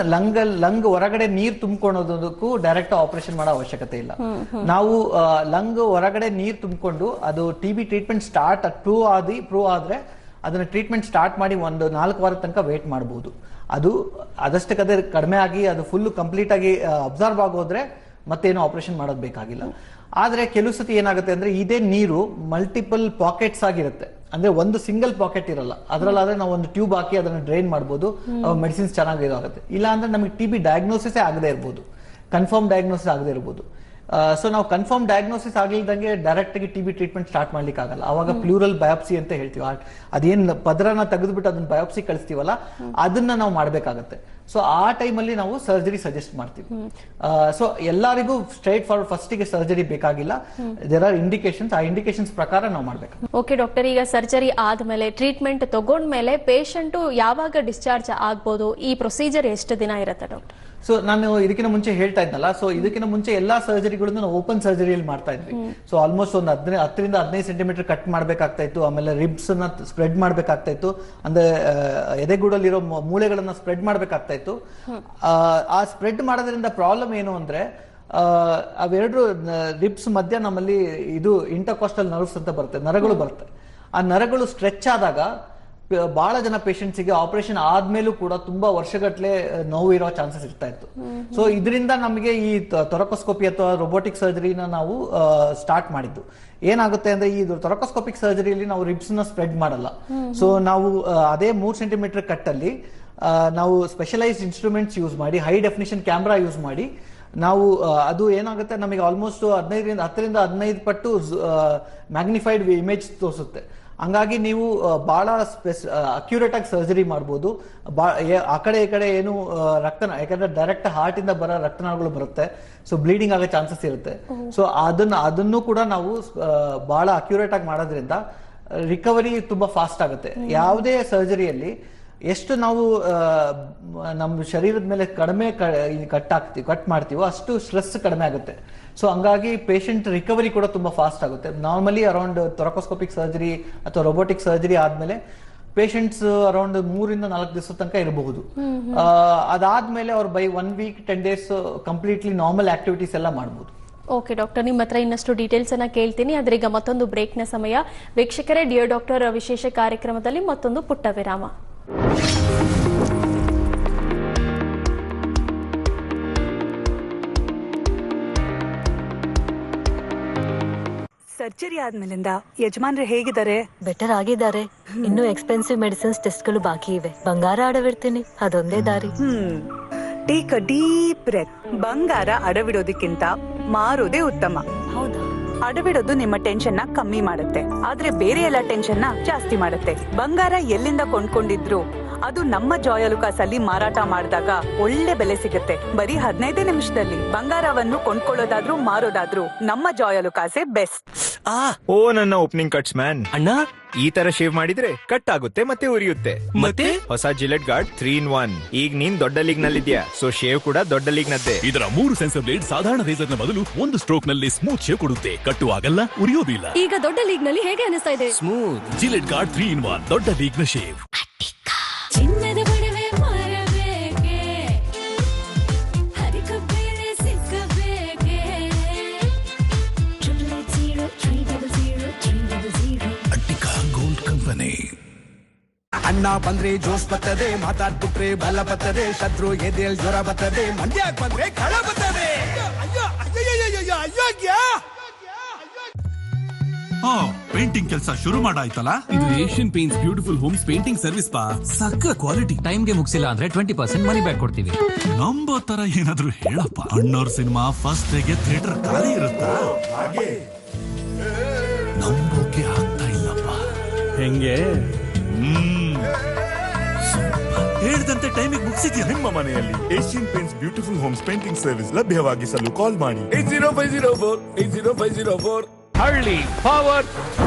ಲಂಗ್ ಹೊರಗಡೆ ನೀರ್ ತುಂಬಿಕೊಳ್ಳೋದಕ್ಕೂ ಡೈರೆಕ್ಟ್ ಆಪರೇಷನ್ ಮಾಡೋ ಅವಶ್ಯಕತೆ ಇಲ್ಲ. ನಾವು ಲಂಗ್ ಹೊರಗಡೆ ನೀರ್ ತುಂಬಿಕೊಂಡು ಅದು ಟಿಬಿ ಟ್ರೀಟ್ಮೆಂಟ್ ಸ್ಟಾರ್ಟ್ ಪ್ರೂವ್ ಆದ್ರೆ ಅದನ್ನ ಟ್ರೀಟ್ಮೆಂಟ್ ಸ್ಟಾರ್ಟ್ ಮಾಡಿ ಒಂದು 4 ವಾರದ ತನಕ ವೇಟ್ ಮಾಡಬಹುದು. ಅದು ಅದಷ್ಟಕ್ಕದೇ ಕಡಿಮೆ ಆಗಿ ಅದು ಫುಲ್ ಕಂಪ್ಲೀಟ್ ಆಗಿ ಅಬ್ಸರ್ವ್ ಆಗೋದ್ರೆ ಮತ್ತೇನು ಆಪರೇಷನ್ ಮಾಡೋದು ಬೇಕಾಗಿಲ್ಲ. ಆದ್ರೆ ಕೆಲವು ಸತಿ ಏನಾಗುತ್ತೆ ಅಂದ್ರೆ ಇದೇ ನೀರು ಮಲ್ಟಿಪಲ್ ಪಾಕೆಟ್ಸ್ ಆಗಿರುತ್ತೆ, ಅಂದ್ರೆ ಒಂದು ಸಿಂಗಲ್ ಪಾಕೆಟ್ ಇರಲ್ಲ. ಅದ್ರಲ್ಲಾದ್ರೆ ನಾವು ಒಂದು ಟ್ಯೂಬ್ ಹಾಕಿ ಅದನ್ನ ಡ್ರೈನ್ ಮಾಡಬಹುದು, ಮೆಡಿಸಿನ್ಸ್ ಚೆನ್ನಾಗಿ ಇದಾಗುತ್ತೆ. ಇಲ್ಲ ಅಂದ್ರೆ ನಮಗೆ ಟಿಬಿ ಡಯಾಗ್ನೋಸಿಸ್ ಆಗದೆ ಇರ್ಬೋದು, ಕನ್ಫರ್ಮ್ ಡಯಾಗ್ನೋಸಿಸ್ ಆಗದೆ ಇರ್ಬೋದು. ಸೊ ನಾವು ಕನ್ಫರ್ಮ್ ಡಯಾಗ್ನೋಸಿಸ್ ಆಗಿಲ್ದಂಗೆ ಡೈರೆಕ್ಟ್ ಆಗಿ ಟಿಬಿ ಟ್ರೀಟ್ಮೆಂಟ್ ಸ್ಟಾರ್ಟ್ ಮಾಡ್ಲಿಕ್ಕೆ ಆಗಲ್ಲ. ಅವಾಗ ಪ್ಲೂರಲ್ ಬಯಾಪ್ಸಿ ಅಂತ ಹೇಳ್ತೀವಿ, ಅದೇನ್ ಪದರನ ತೆಗೆದ್ಬಿಟ್ಟು ಅದನ್ನ ಬಯಾಪ್ಸಿ ಕಳಿಸ್ತೀವಲ್ಲ ಅದನ್ನ ನಾವು ಮಾಡ್ಬೇಕಾಗತ್ತೆ. ಸೊ ಆ ಟೈಮಲ್ಲಿ ನಾವು ಸರ್ಜರಿ ಸಜೆಸ್ಟ್ ಮಾಡ್ತೀವಿ. ಸೊ ಎಲ್ಲರಿಗೂ ಸ್ಟ್ರೈಟ್ ಫಾರ್ವರ್ಡ್ ಫಸ್ಟಿಗೆ ಸರ್ಜರಿ ಬೇಕಾಗಿಲ್ಲ. ದೇರ್ ಆರ್ ಇಂಡಿಕೇಶನ್ಸ್, ಆ ಇಂಡಿಕೇಶನ್ಸ್ ಪ್ರಕಾರ ನಾವು ಮಾಡ್ಬೇಕು. ಓಕೆ ಡಾಕ್ಟರ್, ಈಗ ಸರ್ಜರಿ ಆದ್ಮೇಲೆ ಟ್ರೀಟ್ಮೆಂಟ್ ತಗೊಂಡ್ಮೇಲೆ ಪೇಷಂಟ್ ಯಾವಾಗ ಡಿಸ್ಚಾರ್ಜ್ ಆಗ್ಬೋದು? ಈ ಪ್ರೊಸೀಜರ್ ಎಷ್ಟು ದಿನ ಇರುತ್ತೆ ಡಾಕ್ಟರ್? ಸೊ ನಾನು ಇದಕ್ಕಿಂತ ಮುಂಚೆ ಹೇಳ್ತಾ ಇದ್ನಲ್ಲ, ಸೊ ಇದಕ್ಕಿಂತ ಮುಂಚೆ ಎಲ್ಲಾ ಸರ್ಜರಿಗಳನ್ನು ನಾವು ಓಪನ್ ಸರ್ಜರಿಯಲ್ಲಿ ಮಾಡ್ತಾ ಇದ್ವಿ. ಸೊ ಆಲ್ಮೋಸ್ಟ್ ಒಂದು 10 ರಿಂದ 15 ಸೆಂಟಿಮೀಟರ್ ಕಟ್ ಮಾಡ್ಬೇಕಾಗ್ತಾ ಇತ್ತು. ಆಮೇಲೆ ರಿಬ್ಸ್ ನ ಸ್ಪ್ರೆಡ್ ಮಾಡ್ಬೇಕಾಗ್ತಾ ಇತ್ತು, ಅಂದ್ರೆ ಎದೆಗೂಡಲ್ಲಿರೋ ಮೂಳೆಗಳನ್ನ ಸ್ಪ್ರೆಡ್ ಮಾಡ್ಬೇಕಾಗ್ತಾ ಇತ್ತು. ಆ ಸ್ಪ್ರೆಡ್ ಮಾಡೋದ್ರಿಂದ ಪ್ರಾಬ್ಲಮ್ ಏನು ಅಂದ್ರೆ ಅವೆರಡು ರಿಬ್ಸ್ ಮಧ್ಯ ನಮ್ಮಲ್ಲಿ ಇದು ಇಂಟರ್ಕಾಸ್ಟಲ್ ನರ್ವ್ಸ್ ಅಂತ ಬರುತ್ತೆ, ನರಗಳು ಬರುತ್ತೆ. ಆ ನರಗಳು ಸ್ಟ್ರೆಚ್ ಆದಾಗ ಬಹಳ ಜನ ಪೇಷಂಟ್ಸ್ಗೆ ಆಪರೇಷನ್ ಆದ್ಮೇಲೂ ಕೂಡ ತುಂಬಾ ವರ್ಷಗಟ್ಲೆ ನೋವು ಇರೋ ಚಾನ್ಸಸ್ ಇರ್ತಾ ಇತ್ತು. ಸೊ ಇದರಿಂದ ನಮಗೆ ಈ ಥೊರಕೋಸ್ಕೋಪಿ ಅಥವಾ ರೊಬೋಟಿಕ್ ಸರ್ಜರಿನ ನಾವು ಸ್ಟಾರ್ಟ್ ಮಾಡಿದ್ದು. ಏನಾಗುತ್ತೆ ಅಂದ್ರೆ ಈ ಥೊರಕೋಸ್ಕೋಪಿಕ್ ಸರ್ಜರಿಯಲ್ಲಿ ನಾವು ರಿಬ್ಸ್ ನ ಸ್ಪ್ರೆಡ್ ಮಾಡಲ್ಲ. ಸೊ ನಾವು ಅದೇ 3 ಸೆಂಟಿಮೀಟರ್ ಕಟ್ ಅಲ್ಲಿ ನಾವು ಸ್ಪೆಷಲೈಸ್ಡ್ ಇನ್ಸ್ಟ್ರೂಮೆಂಟ್ಸ್ ಯೂಸ್ ಮಾಡಿ, ಹೈ ಡೆಫಿನಿಷನ್ ಕ್ಯಾಮ್ರಾ ಯೂಸ್ ಮಾಡಿ ನಾವು ಅದು ಏನಾಗುತ್ತೆ ನಮಗೆ ಆಲ್ಮೋಸ್ಟ್ 10 ರಿಂದ 15 ಪಟ್ಟು ಮ್ಯಾಗ್ನಿಫೈಡ್ ಇಮೇಜ್ ತೋರಿಸುತ್ತೆ. ಹಂಗಾಗಿ ನೀವು ಬಹಳ ಅಕ್ಯುರೇಟ್ ಆಗಿ ಸರ್ಜರಿ ಮಾಡಬಹುದು. ಆ ಕಡೆ ಈ ಕಡೆ ಏನು ಯಾಕಂದ್ರೆ ಡೈರೆಕ್ಟ್ ಹಾರ್ಟ್ ಇಂದ ಬರೋ ರಕ್ತನಾಳಗಳು ಬರುತ್ತೆ, ಸೊ ಬ್ಲೀಡಿಂಗ್ ಆಗೋ ಚಾನ್ಸಸ್ ಇರುತ್ತೆ. ಸೊ ಅದನ್ನು ಕೂಡ ನಾವು ಬಹಳ ಅಕ್ಯುರೇಟ್ ಆಗಿ ಮಾಡೋದ್ರಿಂದ ರಿಕವರಿ ತುಂಬಾ ಫಾಸ್ಟ್ ಆಗುತ್ತೆ. ಯಾವುದೇ ಸರ್ಜರಿಯಲ್ಲಿ ಎಷ್ಟು ನಾವು ನಮ್ಮ ಶರೀರದ ಮೇಲೆ ಕಡಿಮೆ ಕಟ್ ಮಾಡ್ತೀವೋ ಅಷ್ಟು ಸ್ಟ್ರೆಸ್ ಕಡಿಮೆ ಆಗುತ್ತೆ. ಸೊ ಹಂಗಾಗಿ ಪೇಷಂಟ್ ರಿಕವರಿ ಕೂಡ ತುಂಬಾ ಫಾಸ್ಟ್ ಆಗುತ್ತೆ. ನಾರ್ಮಲಿ ಅರೌಂಡ್ ಥೊರಕೋಸ್ಕೋಪಿಕ್ ಸರ್ಜರಿ ಅಥವಾ ರೊಬೋಟಿಕ್ ಸರ್ಜರಿ ಆದ್ಮೇಲೆ ಪೇಷಂಟ್ಸ್ ಅರೌಂಡ್ 3 ರಿಂದ 4 ದಿವಸ ತನಕ ಇರಬಹುದು. ಅದಾದ್ಮೇಲೆ ಅವ್ರು by 1 week 10 days completely normal activities ಎಲ್ಲ ಮಾಡಬಹುದು. ಓಕೆ ಡಾಕ್ಟರ್, ನಿಮ್ಮ ಹತ್ರ ಇನ್ನಷ್ಟು ಡೀಟೇಲ್ಸ್ ಅನ್ನ ಕೇಳ್ತೀನಿ. ಆದ್ರೆ ಈಗ ಮತ್ತೊಂದು ಬ್ರೇಕ್ನ ಸಮಯ. ವೀಕ್ಷಕರೇ, ಡಿಯರ್ ಡಾಕ್ಟರ್ ವಿಶೇಷ ಕಾರ್ಯಕ್ರಮದಲ್ಲಿ ಮತ್ತೊಂದು ಪುಟ್ಟ ವಿರಾಮ. ಸರ್ಜರಿ ಆದ್ಮೇಲಿಂದ ಯಜಮಾನ್ರೆ ಹೇಗಿದ್ದಾರೆ? ಬೆಟರ್ ಆಗಿದ್ದಾರೆ. ಇನ್ನು ಎಕ್ಸ್ಪೆನ್ಸಿವ್ ಮೆಡಿಸಿನ್ಸ್ ಟೆಸ್ಟ್ ಗಳು ಬಾಕಿ ಇವೆ. ಬಂಗಾರ ಅಡವಿಡ್ತೀನಿ, ಅದೊಂದೇ ದಾರಿ. Take a deep breath. ಬಂಗಾರ ಅಡವಿಡೋದಕ್ಕಿಂತ ಮಾರೋದೇ ಉತ್ತಮ. ಹೌದಾ? ಅಡವಿಡೋದು ನಿಮ್ಮ ಟೆನ್ಷನ್ ನ ಕಮ್ಮಿ ಮಾಡುತ್ತೆ, ಆದ್ರೆ ಬೇರೆ ಎಲ್ಲ ಟೆನ್ಷನ್ ನ ಜಾಸ್ತಿ ಮಾಡುತ್ತೆ. ಬಂಗಾರ ಎಲ್ಲಿಂದ ಕೊಂಡ್ಕೊಂಡಿದ್ರು ಅದು ನಮ್ಮ ಜಾಯಲುಕಾಸ್ ಅಲ್ಲಿ ಮಾರಾಟ ಮಾಡಿದಾಗ ಒಳ್ಳೆ ಬೆಲೆ ಸಿಗುತ್ತೆ. ಬರೀ 15 ನಿಮಿಷದಲ್ಲಿ ಬಂಗಾರವನ್ನು ಕೊಂಡ್ಕೊಳ್ಳೋದಾದ್ರೂ ಮಾರೋದಾದ್ರೂ ನಮ್ಮ ಜಾಯಲುಕಾಸೇ ಬೆಸ್ಟ್. ಓ ನನ್ನ ಓಪನಿಂಗ್ ಕಟ್ಸ್ ಮ್ಯಾನ್. ಅಣ್ಣ, ಈ ತರ ಶೇವ್ ಮಾಡಿದ್ರೆ ಕಟ್ ಆಗುತ್ತೆ ಮತ್ತೆ ಉರಿಯುತ್ತೆ. ಮತ್ತೆ ಹೊಸ ಜಿಲೆಟ್ ಗಾರ್ಡ್ 3-in-1. ಈಗ ನೀನ್ ದೊಡ್ಡ ಲೀಗ್ ನಲ್ಲಿದ್ಯಾ, ಸೊ ಶೇವ್ ಕೂಡ ದೊಡ್ಡ ಲೀಗ್ ನದ್ದೇ. ಇದರ 3 ಸೆನ್ಸರ್ ಬ್ಲೇಡ್ ಸಾಧಾರಣ ರೇಸರ್ ನ ಬದಲು ಒಂದು ಸ್ಟ್ರೋಕ್ ನಲ್ಲಿ ಸ್ಮೂತ್ ಶೇವ್ ಕೊಡುತ್ತೆ. ಕಟ್ಟುವಾಗಲ್ಲ, ಉರಿಯೋದಿಲ್ಲ. ಈಗ ದೊಡ್ಡ ಲೀಗ್ ನಲ್ಲಿ ಹೇಗೆ ಅನಿಸ್ತಾ ಇದೆ? ಸ್ಮೂತ್ ಜಿಲೆಟ್ ಗಾರ್ಡ್ 3-in-1 ದೊಡ್ಡ ಲೀಗ್ ನ ಶೇವ್. ಚಿನ್ನದ ಬಡವೆ ಮಾರಬೇಕೆ, ಹರಿಕಬ್ಬೇಳೆ ಸಿಕ್ಕಬೇಕೆ, 880300 ಅಟ್ಟಿಕಾ ಗೋಲ್ಡ್ ಕಂಪನಿ. ಅಣ್ಣ ಬಂದ್ರೆ ಜೋಶ್ ಬರ್ತದೆ, ಮಾತಾಡ್ಬಿಟ್ರೆ ಬಲ ಬರ್ತದೆ, ಶತ್ರು ಎದೆಲ್ ಜ್ವರ ಬರ್ತದೆ, ಮಂಡ್ಯಕ್ ಬಂದ್ರೆ ಕಳ ಬರ್ತದೆ. ಪೇಂಟಿಂಗ್ ಕೆಲಸ ಶುರು ಮಾಡಾಯ್ತಲ್ಲ? ಇದು Asian Paints beautiful homes painting service ಪಾ. ಸಕ್ಕ ಕ್ವಾಲಿಟಿ. ಟೈಮ್ಗೆ ಮುಗಿಸಿಲ್ಲ ಅಂದ್ರೆ 20% ಮನಿ ಬ್ಯಾಕ್ ಕೊಡ್ತೀವಿ. ನಂಬೋ ತರ ಏನಾದ್ರು ಹೇಳಪ್ಪ. ಅಣ್ಣೋರ್ ಸಿನಿಮಾ ಫಸ್ಟ್ ಡೇಗೆ ಥಿಯೇಟರ್ ಖಾಲಿ ಇರುತ್ತಾ? ನಂಬೋಕೆ ಆಗ್ತಾ ಇಲ್ಲಪ್ಪ. ಹೆಂಗೆ? ಹೇಳ್ದಂತೆ ಟೈಮಿಗೆ ಮುಗಿಸಿದ್ಯಾ? ನಿಮ್ಮ ಮನೆಯಲ್ಲಿ Asian Paints beautiful homes painting service ಲಭ್ಯವಾಗಿಸಲು ಕಾಲ್ ಮಾಡಿ 8050480504. ಹಳ್ಳಿ ಪವರ್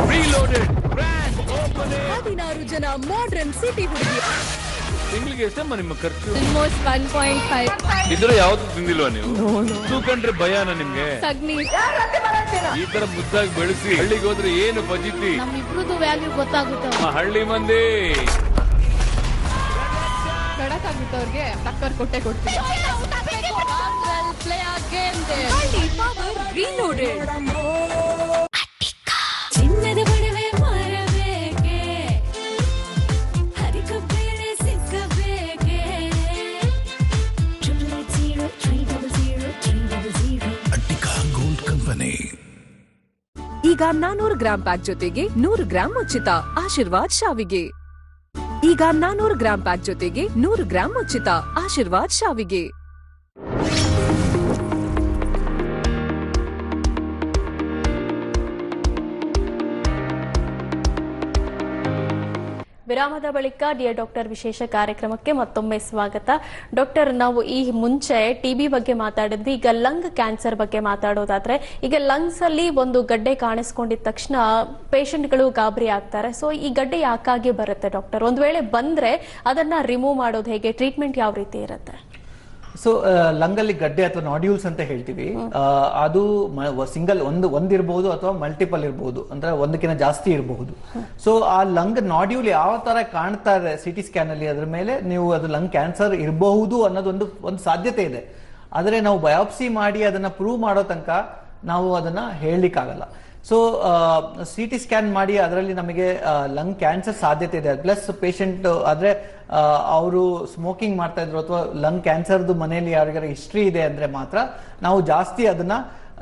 ರೀಲೋಡೆಡ್ ಬ್ರ್ಯಾಂಡ್ 16 ಜನ ಮಾಡರ್ನ್ ಸಿಟಿ ಹುಡುಗಿ. ತಿಂಗಳಿಗೆ ಎಷ್ಟಮ್ಮ ನಿಮ್ಮ ಖರ್ಚು? ಆಲ್ಮೋಸ್ಟ್ 1.5. ಇದ್ರ ಯಾವ್ದು ತಿಂದಿಲ್ವಾ ನೀವು? ತೂಕಂಡ್ರೆ ಭಯನ ನಿಮ್ಗೆ? ಈ ತರ ಮುದ್ದಾಗಿ ಬೆಳೆಸಿ ಹಳ್ಳಿಗೆ ಹೋದ್ರೆ ಏನು ಫಜಿತಿ. ನಮ್ಮಿಬ್ರದ್ದು ವ್ಯಾಲ್ಯೂ ಗೊತ್ತಾಗುತ್ತೆ. ಹಳ್ಳಿ ಮಂದಿ ಬೆಳಕಾಗಿದ್ದವ್ರಿಗೆ ಟಕ್ಕರ್ ಕೊಟ್ಟೆ ಕೊಡ್ತೀವಿ. ಚಿನ್ನದ ಬಡವೆ ಮಾರಬೇಕೆ, ಹರಿಕಬ್ಬೇಳೆ ಸಿಕ್ಕಬೇಕೆ, 880300 ಅಟ್ಟಿಕಾ ಗೋಲ್ಡ್ ಕಂಪನಿ. ಈಗ 400 ಗ್ರಾಂ ಪ್ಯಾಕ್ ಜೊತೆಗೆ 100 ಗ್ರಾಂ ಉಚಿತ. ಆಶೀರ್ವಾದ್ ಶಾವಿಗೆ. ಈಗ 400 ಗ್ರಾಂ ಪ್ಯಾಕ್ ಜೊತೆಗೆ 100 ಗ್ರಾಂ ಉಚಿತ. ಆಶೀರ್ವಾದ್ ಶಾವಿಗೆ. ವಿರಾಮದ ಬಳಿಕ ಡಿಯರ್ ಡಾಕ್ಟರ್ ವಿಶೇಷ ಕಾರ್ಯಕ್ರಮಕ್ಕೆ ಮತ್ತೊಮ್ಮೆ ಸ್ವಾಗತ. ಡಾಕ್ಟರ್, ನಾವು ಈ ಮುಂಚೆ ಟಿಬಿ ಬಗ್ಗೆ ಮಾತಾಡಿದ್ವಿ. ಈಗ ಲಂಗ್ ಕ್ಯಾನ್ಸರ್ ಬಗ್ಗೆ ಮಾತಾಡೋದಾದ್ರೆ, ಈಗ ಲಂಗ್ಸ್ ಅಲ್ಲಿ ಒಂದು ಗಡ್ಡೆ ಕಾಣಿಸ್ಕೊಂಡಿದ ತಕ್ಷಣ ಪೇಷಂಟ್ಗಳು ಗಾಬರಿ ಆಗ್ತಾರೆ. ಸೊ ಈ ಗಡ್ಡೆ ಯಾಕಾಗಿ ಬರುತ್ತೆ ಡಾಕ್ಟರ್? ಒಂದ್ ವೇಳೆ ಬಂದ್ರೆ ಅದನ್ನ ರಿಮೂವ್ ಮಾಡೋದು ಹೇಗೆ? ಟ್ರೀಟ್ಮೆಂಟ್ ಯಾವ ರೀತಿ ಇರುತ್ತೆ? ಸೊ ಲಂಗಲ್ಲಿ ಗಡ್ಡೆ ಅಥವಾ ನಾಡ್ಯೂಲ್ಸ್ ಅಂತ ಹೇಳ್ತೀವಿ. ಅದು ಸಿಂಗಲ್ ಒಂದಿರಬಹುದು ಅಥವಾ ಮಲ್ಟಿಪಲ್ ಇರಬಹುದು, ಅಂದ್ರೆ ಒಂದಕ್ಕಿಂತ ಜಾಸ್ತಿ ಇರಬಹುದು. ಸೊ ಆ ಲಂಗ್ ನಾಡ್ಯೂಲ್ ಯಾವ ತರ ಕಾಣ್ತಾ ಇದೆ ಸಿಟಿ ಸ್ಕ್ಯಾನ್ ಅಲ್ಲಿ, ಅದ್ರ ಮೇಲೆ ನೀವು ಅದು ಲಂಗ್ ಕ್ಯಾನ್ಸರ್ ಇರಬಹುದು ಅನ್ನೋದೊಂದು ಸಾಧ್ಯತೆ ಇದೆ. ಆದ್ರೆ ನಾವು ಬಯಾಪ್ಸಿ ಮಾಡಿ ಅದನ್ನ ಪ್ರೂವ್ ಮಾಡೋ ತನಕ ನಾವು ಅದನ್ನ ಹೇಳಲಿಕ್ಕಾಗಲ್ಲ. ಸೊ ಸಿಟಿ ಸ್ಕ್ಯಾನ್ ಮಾಡಿ ಅದರಲ್ಲಿ ನಮಗೆ ಲಂಗ್ ಕ್ಯಾನ್ಸರ್ ಸಾಧ್ಯತೆ ಇದೆ. ಪ್ಲಸ್ ಪೇಷಂಟ್ ಆದ್ರೆ ಅವರು ಸ್ಮೋಕಿಂಗ್ ಮಾಡ್ತಾ ಇದ್ರು ಅಥವಾ ಲಂಗ್ ಕ್ಯಾನ್ಸರ್ದು ಮನೆಯಲ್ಲಿ ಯಾರಿಗಾರ ಹಿಸ್ಟ್ರಿ ಇದೆ ಅಂದ್ರೆ ಮಾತ್ರ ನಾವು ಜಾಸ್ತಿ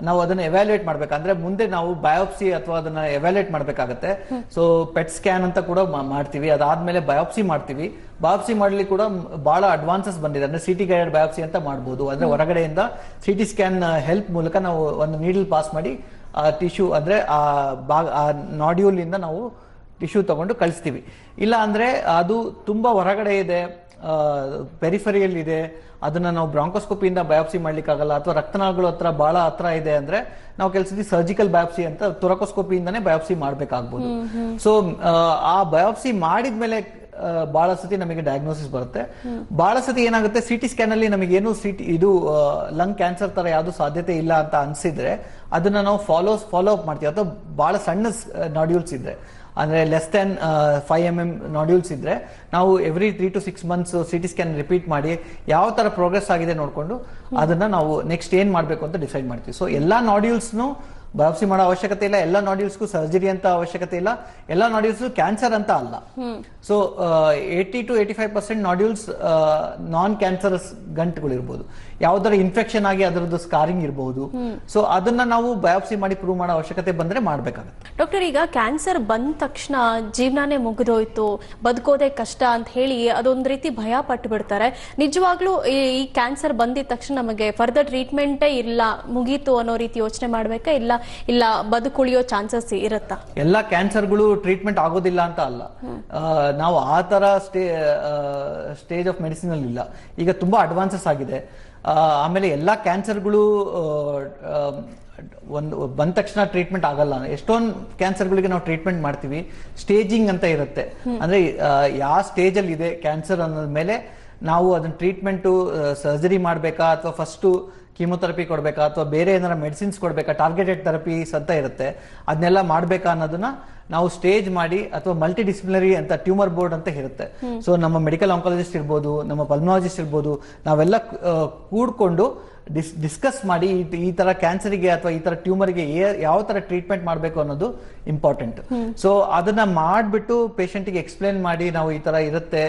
ನಾವು ಅದನ್ನ ಎವ್ಯಾಲ್ಯೂಯೇಟ್ ಮಾಡ್ಬೇಕಂದ್ರೆ ಮುಂದೆ ನಾವು ಬಯೋಪ್ಸಿ ಅಥವಾ ಅದನ್ನ ಎವ್ಯಾಲ್ಯೂಯೇಟ್ ಮಾಡ್ಬೇಕಾಗತ್ತೆ. ಸೊ ಪೆಟ್ ಸ್ಕ್ಯಾನ್ ಅಂತ ಕೂಡ ಮಾಡ್ತೀವಿ. ಅದಾದ್ಮೇಲೆ ಬಯೋಪ್ಸಿ ಮಾಡ್ತೀವಿ. ಬಯೋಪ್ಸಿ ಮಾಡ್ಲಿಕ್ಕೆ ಕೂಡ ಬಹಳ ಅಡ್ವಾನ್ಸಸ್ ಬಂದಿದೆ. ಅಂದ್ರೆ ಸಿಟಿ ಗೈಡೆಡ್ ಬಯೋಪ್ಸಿ ಅಂತ ಮಾಡ್ಬೋದು. ಅಂದ್ರೆ ಹೊರಗಡೆಯಿಂದ ಸಿಟಿ ಸ್ಕ್ಯಾನ್ ಹೆಲ್ಪ್ ಮೂಲಕ ನಾವು ಒಂದು ನೀಡಲ್ ಪಾಸ್ ಮಾಡಿ ಟಿಶ್ಯೂ ಅಂದ್ರೆ ಆ ನಾಡ್ಯೂಲ್ ಇಂದ ನಾವು ಟಿಶ್ಯೂ ತಗೊಂಡು ಕಳಿಸ್ತೀವಿ. ಇಲ್ಲ ಅಂದ್ರೆ ಅದು ತುಂಬಾ ಹೊರಗಡೆ ಇದೆ, ಪೆರಿಫರಿಯಲ್ ಇದೆ, ಅದನ್ನ ನಾವು ಬ್ರಾಂಕೋಸ್ಕೋಪಿಯಿಂದ ಬಯಾಪ್ಸಿ ಮಾಡ್ಲಿಕ್ಕಾಗಲ್ಲ, ಅಥವಾ ರಕ್ತನಾಳಗಳು ಬಹಳ ಹತ್ರ ಇದೆ ಅಂದ್ರೆ ನಾವು ಕೆಲಸದಿ ಸರ್ಜಿಕಲ್ ಬಯಾಪ್ಸಿ ಅಂತ ತೊರಕೋಸ್ಕೋಪಿಯಿಂದಾನೇ ಬಯಾಪ್ಸಿ ಮಾಡ್ಬೇಕಾಗ್ಬೋದು. ಸೊ ಆ ಬಯಾಪ್ಸಿ ಮಾಡಿದ್ಮೇಲೆ ಬಹಳ ಸತಿ ನಮಗೆ ಡಯಾಗ್ನೋಸಿಸ್ ಬರುತ್ತೆ. ಬಹಳ ಸತಿ ಏನಾಗುತ್ತೆ, ಸಿಟಿ ಸ್ಕ್ಯಾನ್ ಅಲ್ಲಿ ನಮಗೇನು ಇದು ಲಂಗ್ ಕ್ಯಾನ್ಸರ್ ತರ ಯಾವ್ದು ಸಾಧ್ಯತೆ ಇಲ್ಲ ಅಂತ ಅನ್ಸಿದ್ರೆ ಅದನ್ನ ನಾವು ಫಾಲೋ ಅಪ್ ಮಾಡ್ತೀವಿ. ಅಥವಾ ಬಹಳ ಸಣ್ಣ ನಾಡ್ಯೂಲ್ಸ್ ಇದ್ರೆ ಅಂದ್ರೆ ಲೆಸ್ ದೆನ್ 5 mm ನಾಡ್ಯೂಲ್ಸ್ ಇದ್ರೆ ನಾವು every 3 to 6 months CT scan repeat ಮಾಡಿ ಯಾವ ತರ ಪ್ರೋಗ್ರೆಸ್ ಆಗಿದೆ ನೋಡ್ಕೊಂಡು ಅದನ್ನ ನಾವು ನೆಕ್ಸ್ಟ್ ಏನ್ ಮಾಡ್ಬೇಕು ಅಂತ ಡಿಸೈಡ್ ಮಾಡ್ತೀವಿ. ಸೊ ಎಲ್ಲಾ ನಾಡ್ಯೂಲ್ಸ್ನು ಬಯಾಪ್ಸಿ ಮಾಡೋ ಅವಶ್ಯಕತೆ ಇಲ್ಲ, ಎಲ್ಲ ನಾಡ್ಯೂಲ್ಸ್ಗೂ ಸರ್ಜರಿ ಅಂತ ಅವಶ್ಯಕತೆ ಇಲ್ಲ, ಎಲ್ಲ ನಾಡ್ಯೂಲ್ಸ್ ಕ್ಯಾನ್ಸರ್ ಅಂತ ಅಲ್ಲ. So 80 to 85% nodules non cancerous ಗಂಟುಗಳಿರ್ಬೋದು, ಯಾವ್ದಾರ ಇನ್ಫೆಕ್ಷನ್ ಆಗಿ ಅದರದ್ದು ಸ್ಕಾರಿಂಗ್ ಇರಬಹುದು. ಸೊ ಅದನ್ನ ನಾವು ಬಯಾಪ್ಸಿ ಮಾಡಿ ಪ್ರೂವ್ ಮಾಡೋ ಅವಶ್ಯಕತೆ ಬಂದ್ರೆ ಮಾಡ್ಬೇಕಾಗುತ್ತೆ. ಡಾಕ್ಟರ್, ಈಗ ಕ್ಯಾನ್ಸರ್ ಬಂದ ತಕ್ಷಣ ಜೀವನಾನೇ ಮುಗಿದೋಯ್ತು, ಬದುಕೋದೇ ಕಷ್ಟ ಅಂತ ಹೇಳಿ ಅದೊಂದ್ ರೀತಿ ಭಯ ಪಟ್ಟು ಬಿಡ್ತಾರೆ. ನಿಜವಾಗ್ಲೂ ಈ ಕ್ಯಾನ್ಸರ್ ಬಂದಿದ ತಕ್ಷಣ ನಮಗೆ ಫರ್ದರ್ ಟ್ರೀಟ್ಮೆಂಟೇ ಇಲ್ಲ, ಮುಗೀತು ಅನ್ನೋ ರೀತಿ ಯೋಚನೆ ಮಾಡ್ಬೇಕಾ, ಇಲ್ಲ ಬದುಕುಳಿಯೋ ಚಾನ್ಸಸ್ ಇರುತ್ತಾ? ಎಲ್ಲಾ ಕ್ಯಾನ್ಸರ್ಗಳು ಟ್ರೀಟ್ಮೆಂಟ್ ಆಗೋದಿಲ್ಲ ಅಂತ ಅಲ್ಲ, ನಾವು ಆ ತರ ಸ್ಟೇಜ್ ಆಫ್ ಮೆಡಿಸಿನ್ ಅಲ್ಲಿ ಇಲ್ಲ. ಈಗ ತುಂಬಾ ಅಡ್ವಾನ್ಸಸ್ ಆಗಿದೆ. ಆಮೇಲೆ ಎಲ್ಲಾ ಕ್ಯಾನ್ಸರ್ಗಳು ಒಂದು ಬಂದ ತಕ್ಷಣ ಟ್ರೀಟ್ಮೆಂಟ್ ಆಗಲ್ಲ. ಎಷ್ಟೊಂದು ಕ್ಯಾನ್ಸರ್ಗಳಿಗೆ ನಾವು ಟ್ರೀಟ್ಮೆಂಟ್ ಮಾಡ್ತೀವಿ, ಸ್ಟೇಜಿಂಗ್ ಅಂತ ಇರುತ್ತೆ. ಅಂದ್ರೆ ಯಾವ ಸ್ಟೇಜ್ ಅಲ್ಲಿ ಇದೆ ಕ್ಯಾನ್ಸರ್ ಅನ್ನೋದ ಮೇಲೆ ನಾವು ಅದನ್ನ ಟ್ರೀಟ್ಮೆಂಟ್ ಸರ್ಜರಿ ಮಾಡ್ಬೇಕಾ ಅಥವಾ ಫಸ್ಟ್ ಕೀಮೊಥೆರಪಿ ಕೊಡ್ಬೇಕಾ ಅಥವಾ ಬೇರೆ ಏನಾರ ಮೆಡಿಸಿನ್ಸ್ ಕೊಡ್ಬೇಕಾ, ಟಾರ್ಗೆಟೆಡ್ ಥೆರಪೀಸ್ ಅಂತ ಇರುತ್ತೆ, ಅದನ್ನೆಲ್ಲ ಮಾಡ್ಬೇಕಾ ಅನ್ನೋದನ್ನ ನಾವು ಸ್ಟೇಜ್ ಮಾಡಿ ಅಥವಾ ಮಲ್ಟಿ ಡಿಸಿಪ್ಲಿನರಿ ಅಂತ ಟ್ಯೂಮರ್ ಬೋರ್ಡ್ ಅಂತ ಇರುತ್ತೆ. ಸೊ ನಮ್ಮ ಮೆಡಿಕಲ್ ಆಂಕಾಲಜಿಸ್ಟ್ ಇರ್ಬೋದು, ನಮ್ಮ ಪಲ್ಮನಾಲಜಿಸ್ಟ್ ಇರ್ಬೋದು, ನಾವೆಲ್ಲ ಕೂಡ್ಕೊಂಡು ಡಿಸ್ಕಸ್ ಮಾಡಿ ಈ ತರ ಕ್ಯಾನ್ಸರಿಗೆ ಅಥವಾ ಈ ತರ ಟ್ಯೂಮರ್ಗೆ ಯಾವ ತರ ಟ್ರೀಟ್ಮೆಂಟ್ ಮಾಡಬೇಕು ಅನ್ನೋದು ಇಂಪಾರ್ಟೆಂಟ್. ಸೊ ಅದನ್ನ ಮಾಡ್ಬಿಟ್ಟು ಪೇಷಂಟ್ಗೆ ಎಕ್ಸ್ಪ್ಲೇನ್ ಮಾಡಿ ನಾವು ಈ ತರ ಇರುತ್ತೆ,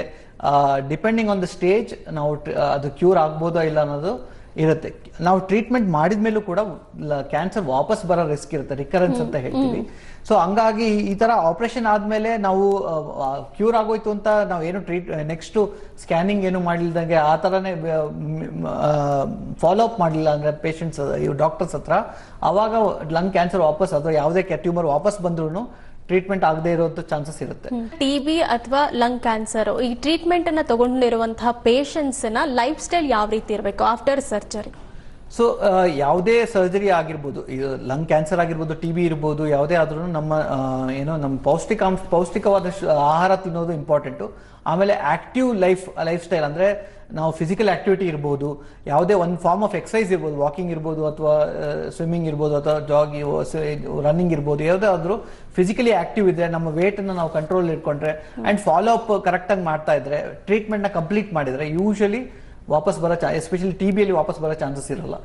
ಡಿಪೆಂಡಿಂಗ್ ಆನ್ ದ ಸ್ಟೇಜ್ ನಾವು ಅದು ಕ್ಯೂರ್ ಆಗ್ಬೋದಾ ಇಲ್ಲ ಅನ್ನೋದು ಇರುತ್ತೆ. ನಾವು ಟ್ರೀಟ್ಮೆಂಟ್ ಮಾಡಿದ ಮೇಲೂ ಕೂಡ ಕ್ಯಾನ್ಸರ್ ವಾಪಸ್ ಬರೋ ರಿಸ್ಕ್ ಇರುತ್ತೆ, ರಿಕರೆನ್ಸ್ ಅಂತ ಹೇಳ್ತೀವಿ. ಸೊ ಹಂಗಾಗಿ ಈ ತರ ಆಪರೇಷನ್ ಆದ್ಮೇಲೆ ನಾವು ಕ್ಯೂರ್ ಆಗೋಯ್ತು ಅಂತ ನಾವು ಏನು ನೆಕ್ಸ್ಟ್ ಸ್ಕ್ಯಾನಿಂಗ್ ಏನು ಮಾಡಿಲ್ದಂಗೆ ಆ ತರನೇ ಫಾಲೋ ಅಪ್ ಮಾಡಲಿಲ್ಲ ಅಂದ್ರೆ ಪೇಷಂಟ್ಸ್ ಡಾಕ್ಟರ್ಸ್ ಹತ್ರ, ಅವಾಗ ಲಂಗ್ ಕ್ಯಾನ್ಸರ್ ವಾಪಸ್ ಅಥವಾ ಯಾವುದೇ ಟ್ಯೂಮರ್ ವಾಪಸ್ ಬಂದ್ರು ಟ್ರೀಟ್ಮೆಂಟ್ ಆಗದೆ ಇರುವಂತ ಚಾನ್ಸಸ್ ಇರುತ್ತೆ. TB ಅಥವಾ ಲಂಗ್ ಕ್ಯಾನ್ಸರ್ ಈ ಟ್ರೀಟ್ಮೆಂಟ್ ಅನ್ನ ತಗೊಂಡಿರುವಂತಹ ಪೇಷಂಟ್ಸ್ ನ ಲೈಫ್ ಸ್ಟೈಲ್ ಯಾವ ರೀತಿ ಇರಬೇಕು ಆಫ್ಟರ್ ಸರ್ಜರಿ? ಸೊ ಯಾವುದೇ ಸರ್ಜರಿ ಆಗಿರ್ಬೋದು, ಲಂಗ್ ಕ್ಯಾನ್ಸರ್ ಆಗಿರ್ಬೋದು, TB ಇರ್ಬೋದು, ಯಾವುದೇ ಆದ್ರೂ ನಮ್ಮ ನಮ್ಮ ಪೌಷ್ಟಿಕವಾದ ಆಹಾರ ತಿನ್ನೋದು ಇಂಪಾರ್ಟೆಂಟ್. ಆಮೇಲೆ ಆಕ್ಟಿವ್ ಲೈಫ್ ಸ್ಟೈಲ್ ಅಂದ್ರೆ ನಾವು ಫಿಸಿಕಲ್ ಆಕ್ಟಿವಿಟಿ ಇರ್ಬೋದು, ಯಾವುದೇ ಒಂದು ಫಾರ್ಮ್ ಆಫ್ ಎಕ್ಸರ್ಸೈಸ್ ಇರ್ಬೋದು, ವಾಕಿಂಗ್ ಇರ್ಬೋದು ಅಥವಾ ಸ್ವಿಮ್ಮಿಂಗ್ ಇರ್ಬೋದು ಅಥವಾ ರನ್ನಿಂಗ್ ಇರ್ಬೋದು, ಯಾವುದಾದ್ರೂ ಫಿಸಿಕಲಿ ಆಕ್ಟಿವ್ ಇದ್ರೆ ನಮ್ಮ ವೇಟ್ ಅನ್ನ ನಾವು ಕಂಟ್ರೋಲ್ ಇಟ್ಕೊಂಡ್ರೆ ಅಂಡ್ ಫಾಲೋ ಅಪ್ ಕರೆಕ್ಟ್ ಆಗಿ ಮಾಡ್ತಾ ಇದ್ರೆ, ಟ್ರೀಟ್ಮೆಂಟ್ ನ ಕಂಪ್ಲೀಟ್ ಮಾಡಿದ್ರೆ ಯೂಶಲಿ ವಾಪಸ್ ಬರೋ ಎಸ್ಪೆಷಲಿ TB ಅಲ್ಲಿ ವಾಪಸ್ ಬರೋ ಚಾನ್ಸಸ್ ಇರಲ್ಲ.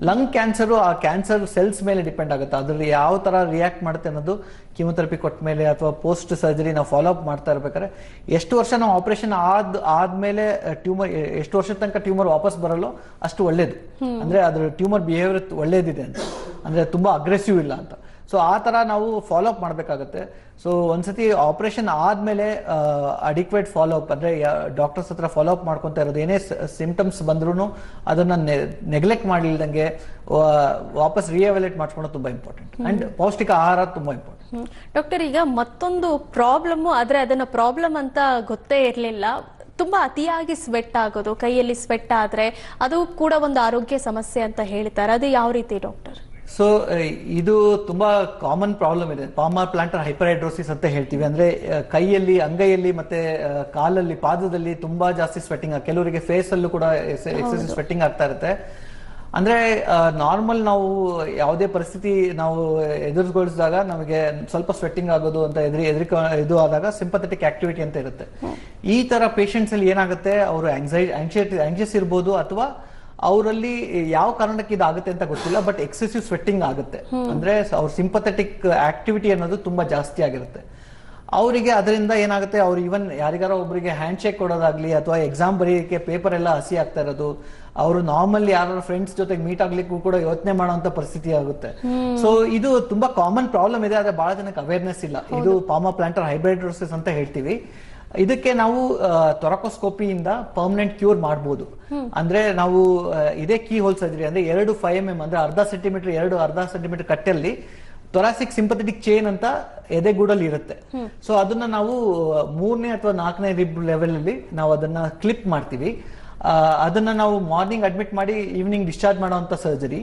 ಲಂಗ್ ಕ್ಯಾನ್ಸರ್ ಆ ಕ್ಯಾನ್ಸರ್ ಸೆಲ್ಸ್ ಮೇಲೆ ಡಿಪೆಂಡ್ ಆಗುತ್ತೆ, ಅದ್ರಲ್ಲಿ ಯಾವ ತರ ರಿಯಾಕ್ಟ್ ಮಾಡುತ್ತೆ ಅನ್ನೋದು ಕೀಮೊಥೆರಪಿ ಕೊಟ್ಟ ಮೇಲೆ ಅಥವಾ ಪೋಸ್ಟ್ ಸರ್ಜರಿ ನಾವು ಫಾಲೋ ಅಪ್ ಮಾಡ್ತಾ ಇರ್ಬೇಕಾದ್ರೆ ಎಷ್ಟು ವರ್ಷ ನಾವು ಆಪರೇಷನ್ ಆದ್ಮೇಲೆ ಟ್ಯೂಮರ್ ಎಷ್ಟು ವರ್ಷದ ತನಕ ಟ್ಯೂಮರ್ ವಾಪಸ್ ಬರಲ್ಲ ಅಷ್ಟು ಒಳ್ಳೇದು. ಅಂದ್ರೆ ಅದ್ರ ಟ್ಯೂಮರ್ ಬಿಹೇವಿಯರ್ ಒಳ್ಳೇದಿದೆ ಅಂತ, ಅಂದ್ರೆ ತುಂಬಾ ಅಗ್ರೆಸಿವ್ ಇಲ್ಲ ಅಂತ. ಸೊ ಆ ತರ ನಾವು ಫಾಲೋ ಅಪ್ ಮಾಡ್ಬೇಕಾಗತ್ತೆ. ಸೊ ಒಂದ್ಸತಿ ಆಪರೇಷನ್ ಆದ್ಮೇಲೆ ಅಡಿಕ್ವೇಟ್ ಫಾಲೋ ಅಪ್ ಅಂದ್ರೆ ಡಾಕ್ಟರ್ಸ್ ಹತ್ರ ಫಾಲೋ ಅಪ್ ಮಾಡ್ಕೊಂತ ಇರೋದು, ಏನೇ ಸಿಂಪ್ಟಮ್ಸ್ ಬಂದ್ರು ಅದನ್ನ ನೆಗ್ಲೆಕ್ಟ್ ಮಾಡಿಲ್ದಂಗೆ ವಾಪಸ್ ರಿಎವ್ಯಾಲ್ಯೂಯೇಟ್ ಮಾಡ್ಕೊಳ್ಳೋದು ತುಂಬಾ ಇಂಪಾರ್ಟೆಂಟ್. ಅಂಡ್ ಪೌಷ್ಟಿಕ ಆಹಾರ ತುಂಬಾ ಇಂಪಾರ್ಟೆಂಟ್. ಡಾಕ್ಟರ್, ಈಗ ಮತ್ತೊಂದು ಪ್ರಾಬ್ಲಮ್ ಆದ್ರೆ ಅದನ್ನ ಪ್ರಾಬ್ಲಮ್ ಅಂತ ಗೊತ್ತೇ ಇರ್ಲಿಲ್ಲ, ತುಂಬಾ ಅತಿಯಾಗಿ ಸ್ವೆಟ್ ಆಗೋದು, ಕೈಯಲ್ಲಿ ಸ್ವೆಟ್ ಆದ್ರೆ ಅದು ಕೂಡ ಒಂದು ಆರೋಗ್ಯ ಸಮಸ್ಯೆ ಅಂತ ಹೇಳ್ತಾರೆ, ಅದು ಯಾವ ರೀತಿ ಡಾಕ್ಟರ್? ಸೊ ಇದು ತುಂಬಾ ಕಾಮನ್ ಪ್ರಾಬ್ಲಮ್ ಇದೆ, ಪಾಮರ್ ಪ್ಲಾಂಟರ್ ಹೈಪರ್ಹೈಡ್ರೋಸಿಸ್ ಅಂತ ಹೇಳ್ತೀವಿ. ಅಂದ್ರೆ ಕೈಯಲ್ಲಿ, ಅಂಗೈಯಲ್ಲಿ ಮತ್ತೆ ಕಾಲಲ್ಲಿ, ಪಾದದಲ್ಲಿ ತುಂಬಾ ಜಾಸ್ತಿ ಸ್ವೆಟ್ಟಿಂಗ್, ಕೆಲವರಿಗೆ ಫೇಸ್ ಅಲ್ಲೂ ಕೂಡ ಎಕ್ಸೆಸಿವ್ ಸ್ವೆಟ್ಟಿಂಗ್ ಆಗ್ತಾ ಇರುತ್ತೆ. ಅಂದ್ರೆ ನಾರ್ಮಲ್ ನಾವು ಯಾವುದೇ ಪರಿಸ್ಥಿತಿ ನಾವು ಎದುರುಗೊಳಿಸಿದಾಗ ನಮಗೆ ಸ್ವಲ್ಪ ಸ್ವೆಟ್ಟಿಂಗ್ ಆಗೋದು ಅಂತ ಇದು ಆದಾಗ ಸಿಂಪಥೆಟಿಕ್ ಆಕ್ಟಿವಿಟಿ ಅಂತ ಇರುತ್ತೆ. ಈ ತರ ಪೇಷಂಟ್ಸ್ ಅಲ್ಲಿ ಏನಾಗುತ್ತೆ, ಅವರು ಆಂಕ್ಷಿಯಸ್ ಇರ್ಬೋದು ಅಥವಾ ಅವರಲ್ಲಿ ಯಾವ ಕಾರಣಕ್ಕೆ ಇದಾಗುತ್ತೆ ಅಂತ ಗೊತ್ತಿಲ್ಲ, ಬಟ್ ಎಕ್ಸೆಸಿವ್ ಸ್ವೆಟ್ಟಿಂಗ್ ಆಗುತ್ತೆ. ಅಂದ್ರೆ ಅವ್ರ ಸಿಂಪಥೆಟಿಕ್ ಆಕ್ಟಿವಿಟಿ ಅನ್ನೋದು ತುಂಬಾ ಜಾಸ್ತಿ ಆಗಿರುತ್ತೆ. ಅವರಿಗೆ ಅದರಿಂದ ಏನಾಗುತ್ತೆ, ಅವ್ರು ಈವನ್ ಯಾರಿಗಾರ ಒಬ್ಬರಿಗೆ ಹ್ಯಾಂಡ್ ಶೇಕ್ ಕೊಡೋದಾಗ್ಲಿ ಅಥವಾ ಎಕ್ಸಾಮ್ ಬರೆಯೋಕೆ ಪೇಪರ್ ಎಲ್ಲ ಹಸಿ ಆಗ್ತಾ ಇರೋದು, ಅವರು ನಾರ್ಮಲ್ ಯಾರು ಫ್ರೆಂಡ್ಸ್ ಜೊತೆಗೆ ಮೀಟ್ ಆಗ್ಲಿಕ್ಕೂ ಕೂಡ ಯೋಚನೆ ಮಾಡುವಂತ ಪರಿಸ್ಥಿತಿ ಆಗುತ್ತೆ. ಸೊ ಇದು ತುಂಬಾ ಕಾಮನ್ ಪ್ರಾಬ್ಲಮ್ ಇದೆ, ಆದ್ರೆ ಬಹಳ ಜನಕ್ಕೆ ಅವೇರ್ನೆಸ್ ಇಲ್ಲ. ಇದು ಪಾಮರ್ ಪ್ಲಾಂಟರ್ ಹೈಪರ್ಹೈಡ್ರೋಸಿಸ್ ಅಂತ ಹೇಳ್ತೀವಿ. ಇದಕ್ಕೆ ನಾವು ಥೊರಾಕೋಸ್ಕೋಪಿಯಿಂದ ಪರ್ಮನೆಂಟ್ ಕ್ಯೂರ್ ಮಾಡಬಹುದು. ಅಂದ್ರೆ ನಾವು ಇದೇ ಕೀ ಹೋಲ್ ಸರ್ಜರಿ ಅಂದ್ರೆ 2 5 mm ಅಂದ್ರೆ ಅರ್ಧ ಸೆಂಟಿಮೀಟರ್ ಕಟ್ಟಲ್ಲಿ ಥೊರಾಸಿಕ್ ಸಿಂಪಥೆಟಿಕ್ ಚೈನ್ ಅಂತ ಎದೆಗೂಡಲ್ಲಿ ಇರುತ್ತೆ. ಸೊ ಅದನ್ನ ನಾವು 3ನೇ ಅಥವಾ 4ನೇ ರಿಬ್ ಲೆವೆಲ್ ಅಲ್ಲಿ ನಾವು ಅದನ್ನ ಕ್ಲಿಪ್ ಮಾಡ್ತೀವಿ. ಅದನ್ನ ನಾವು ಮಾರ್ನಿಂಗ್ ಅಡ್ಮಿಟ್ ಮಾಡಿ ಈವ್ನಿಂಗ್ ಡಿಸ್ಚಾರ್ಜ್ ಮಾಡುವಂತ ಸರ್ಜರಿ.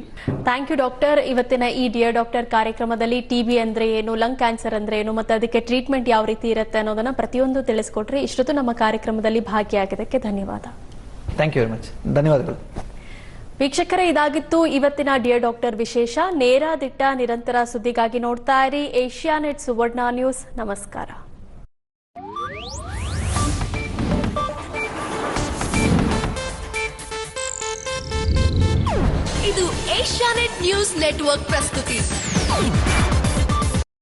Thank you doctor. ಇವತ್ತಿನ ಈ ಡಿಯರ್ ಡಾಕ್ಟರ್ ಕಾರ್ಯಕ್ರಮದಲ್ಲಿ TB ಅಂದ್ರೆ ಏನು, ಲಂಗ್ ಕ್ಯಾನ್ಸರ್ ಅಂದ್ರೆ ಏನು, ಮತ್ತೆ ಅದಕ್ಕೆ ಟ್ರೀಟ್ಮೆಂಟ್ ಯಾವ ರೀತಿ ಇರುತ್ತೆ ಅನ್ನೋದನ್ನ ಪ್ರತಿಯೊಂದು ತಿಳಿಸ್ಕೊಟ್ರಿ. ಇಷ್ಟೊತ್ತು ನಮ್ಮ ಕಾರ್ಯಕ್ರಮದಲ್ಲಿ ಭಾಗಿಯಾಗಿದ್ದಕ್ಕೆ ಧನ್ಯವಾದ. Thank you very much. ಧನ್ಯವಾದಗಳು. ವೀಕ್ಷಕರೇ, ಇದಾಗಿತ್ತು ಇವತ್ತಿನ ಡಿಯರ್ ಡಾಕ್ಟರ್ ವಿಶೇಷ. ನೇರ ದಿಟ್ಟ ನಿರಂತರ ಸುದ್ದಿಗಾಗಿ ನೋಡ್ತಾ ಇರಿ ಏಷ್ಯಾನೆಟ್ ಸುವರ್ಣ ನ್ಯೂಸ್. ನಮಸ್ಕಾರ. ಇದು ಏಷ್ಯಾನೆಟ್ ನ್ಯೂಸ್ ನೆಟ್ವರ್ಕ್ ಪ್ರಸ್ತುತಿ.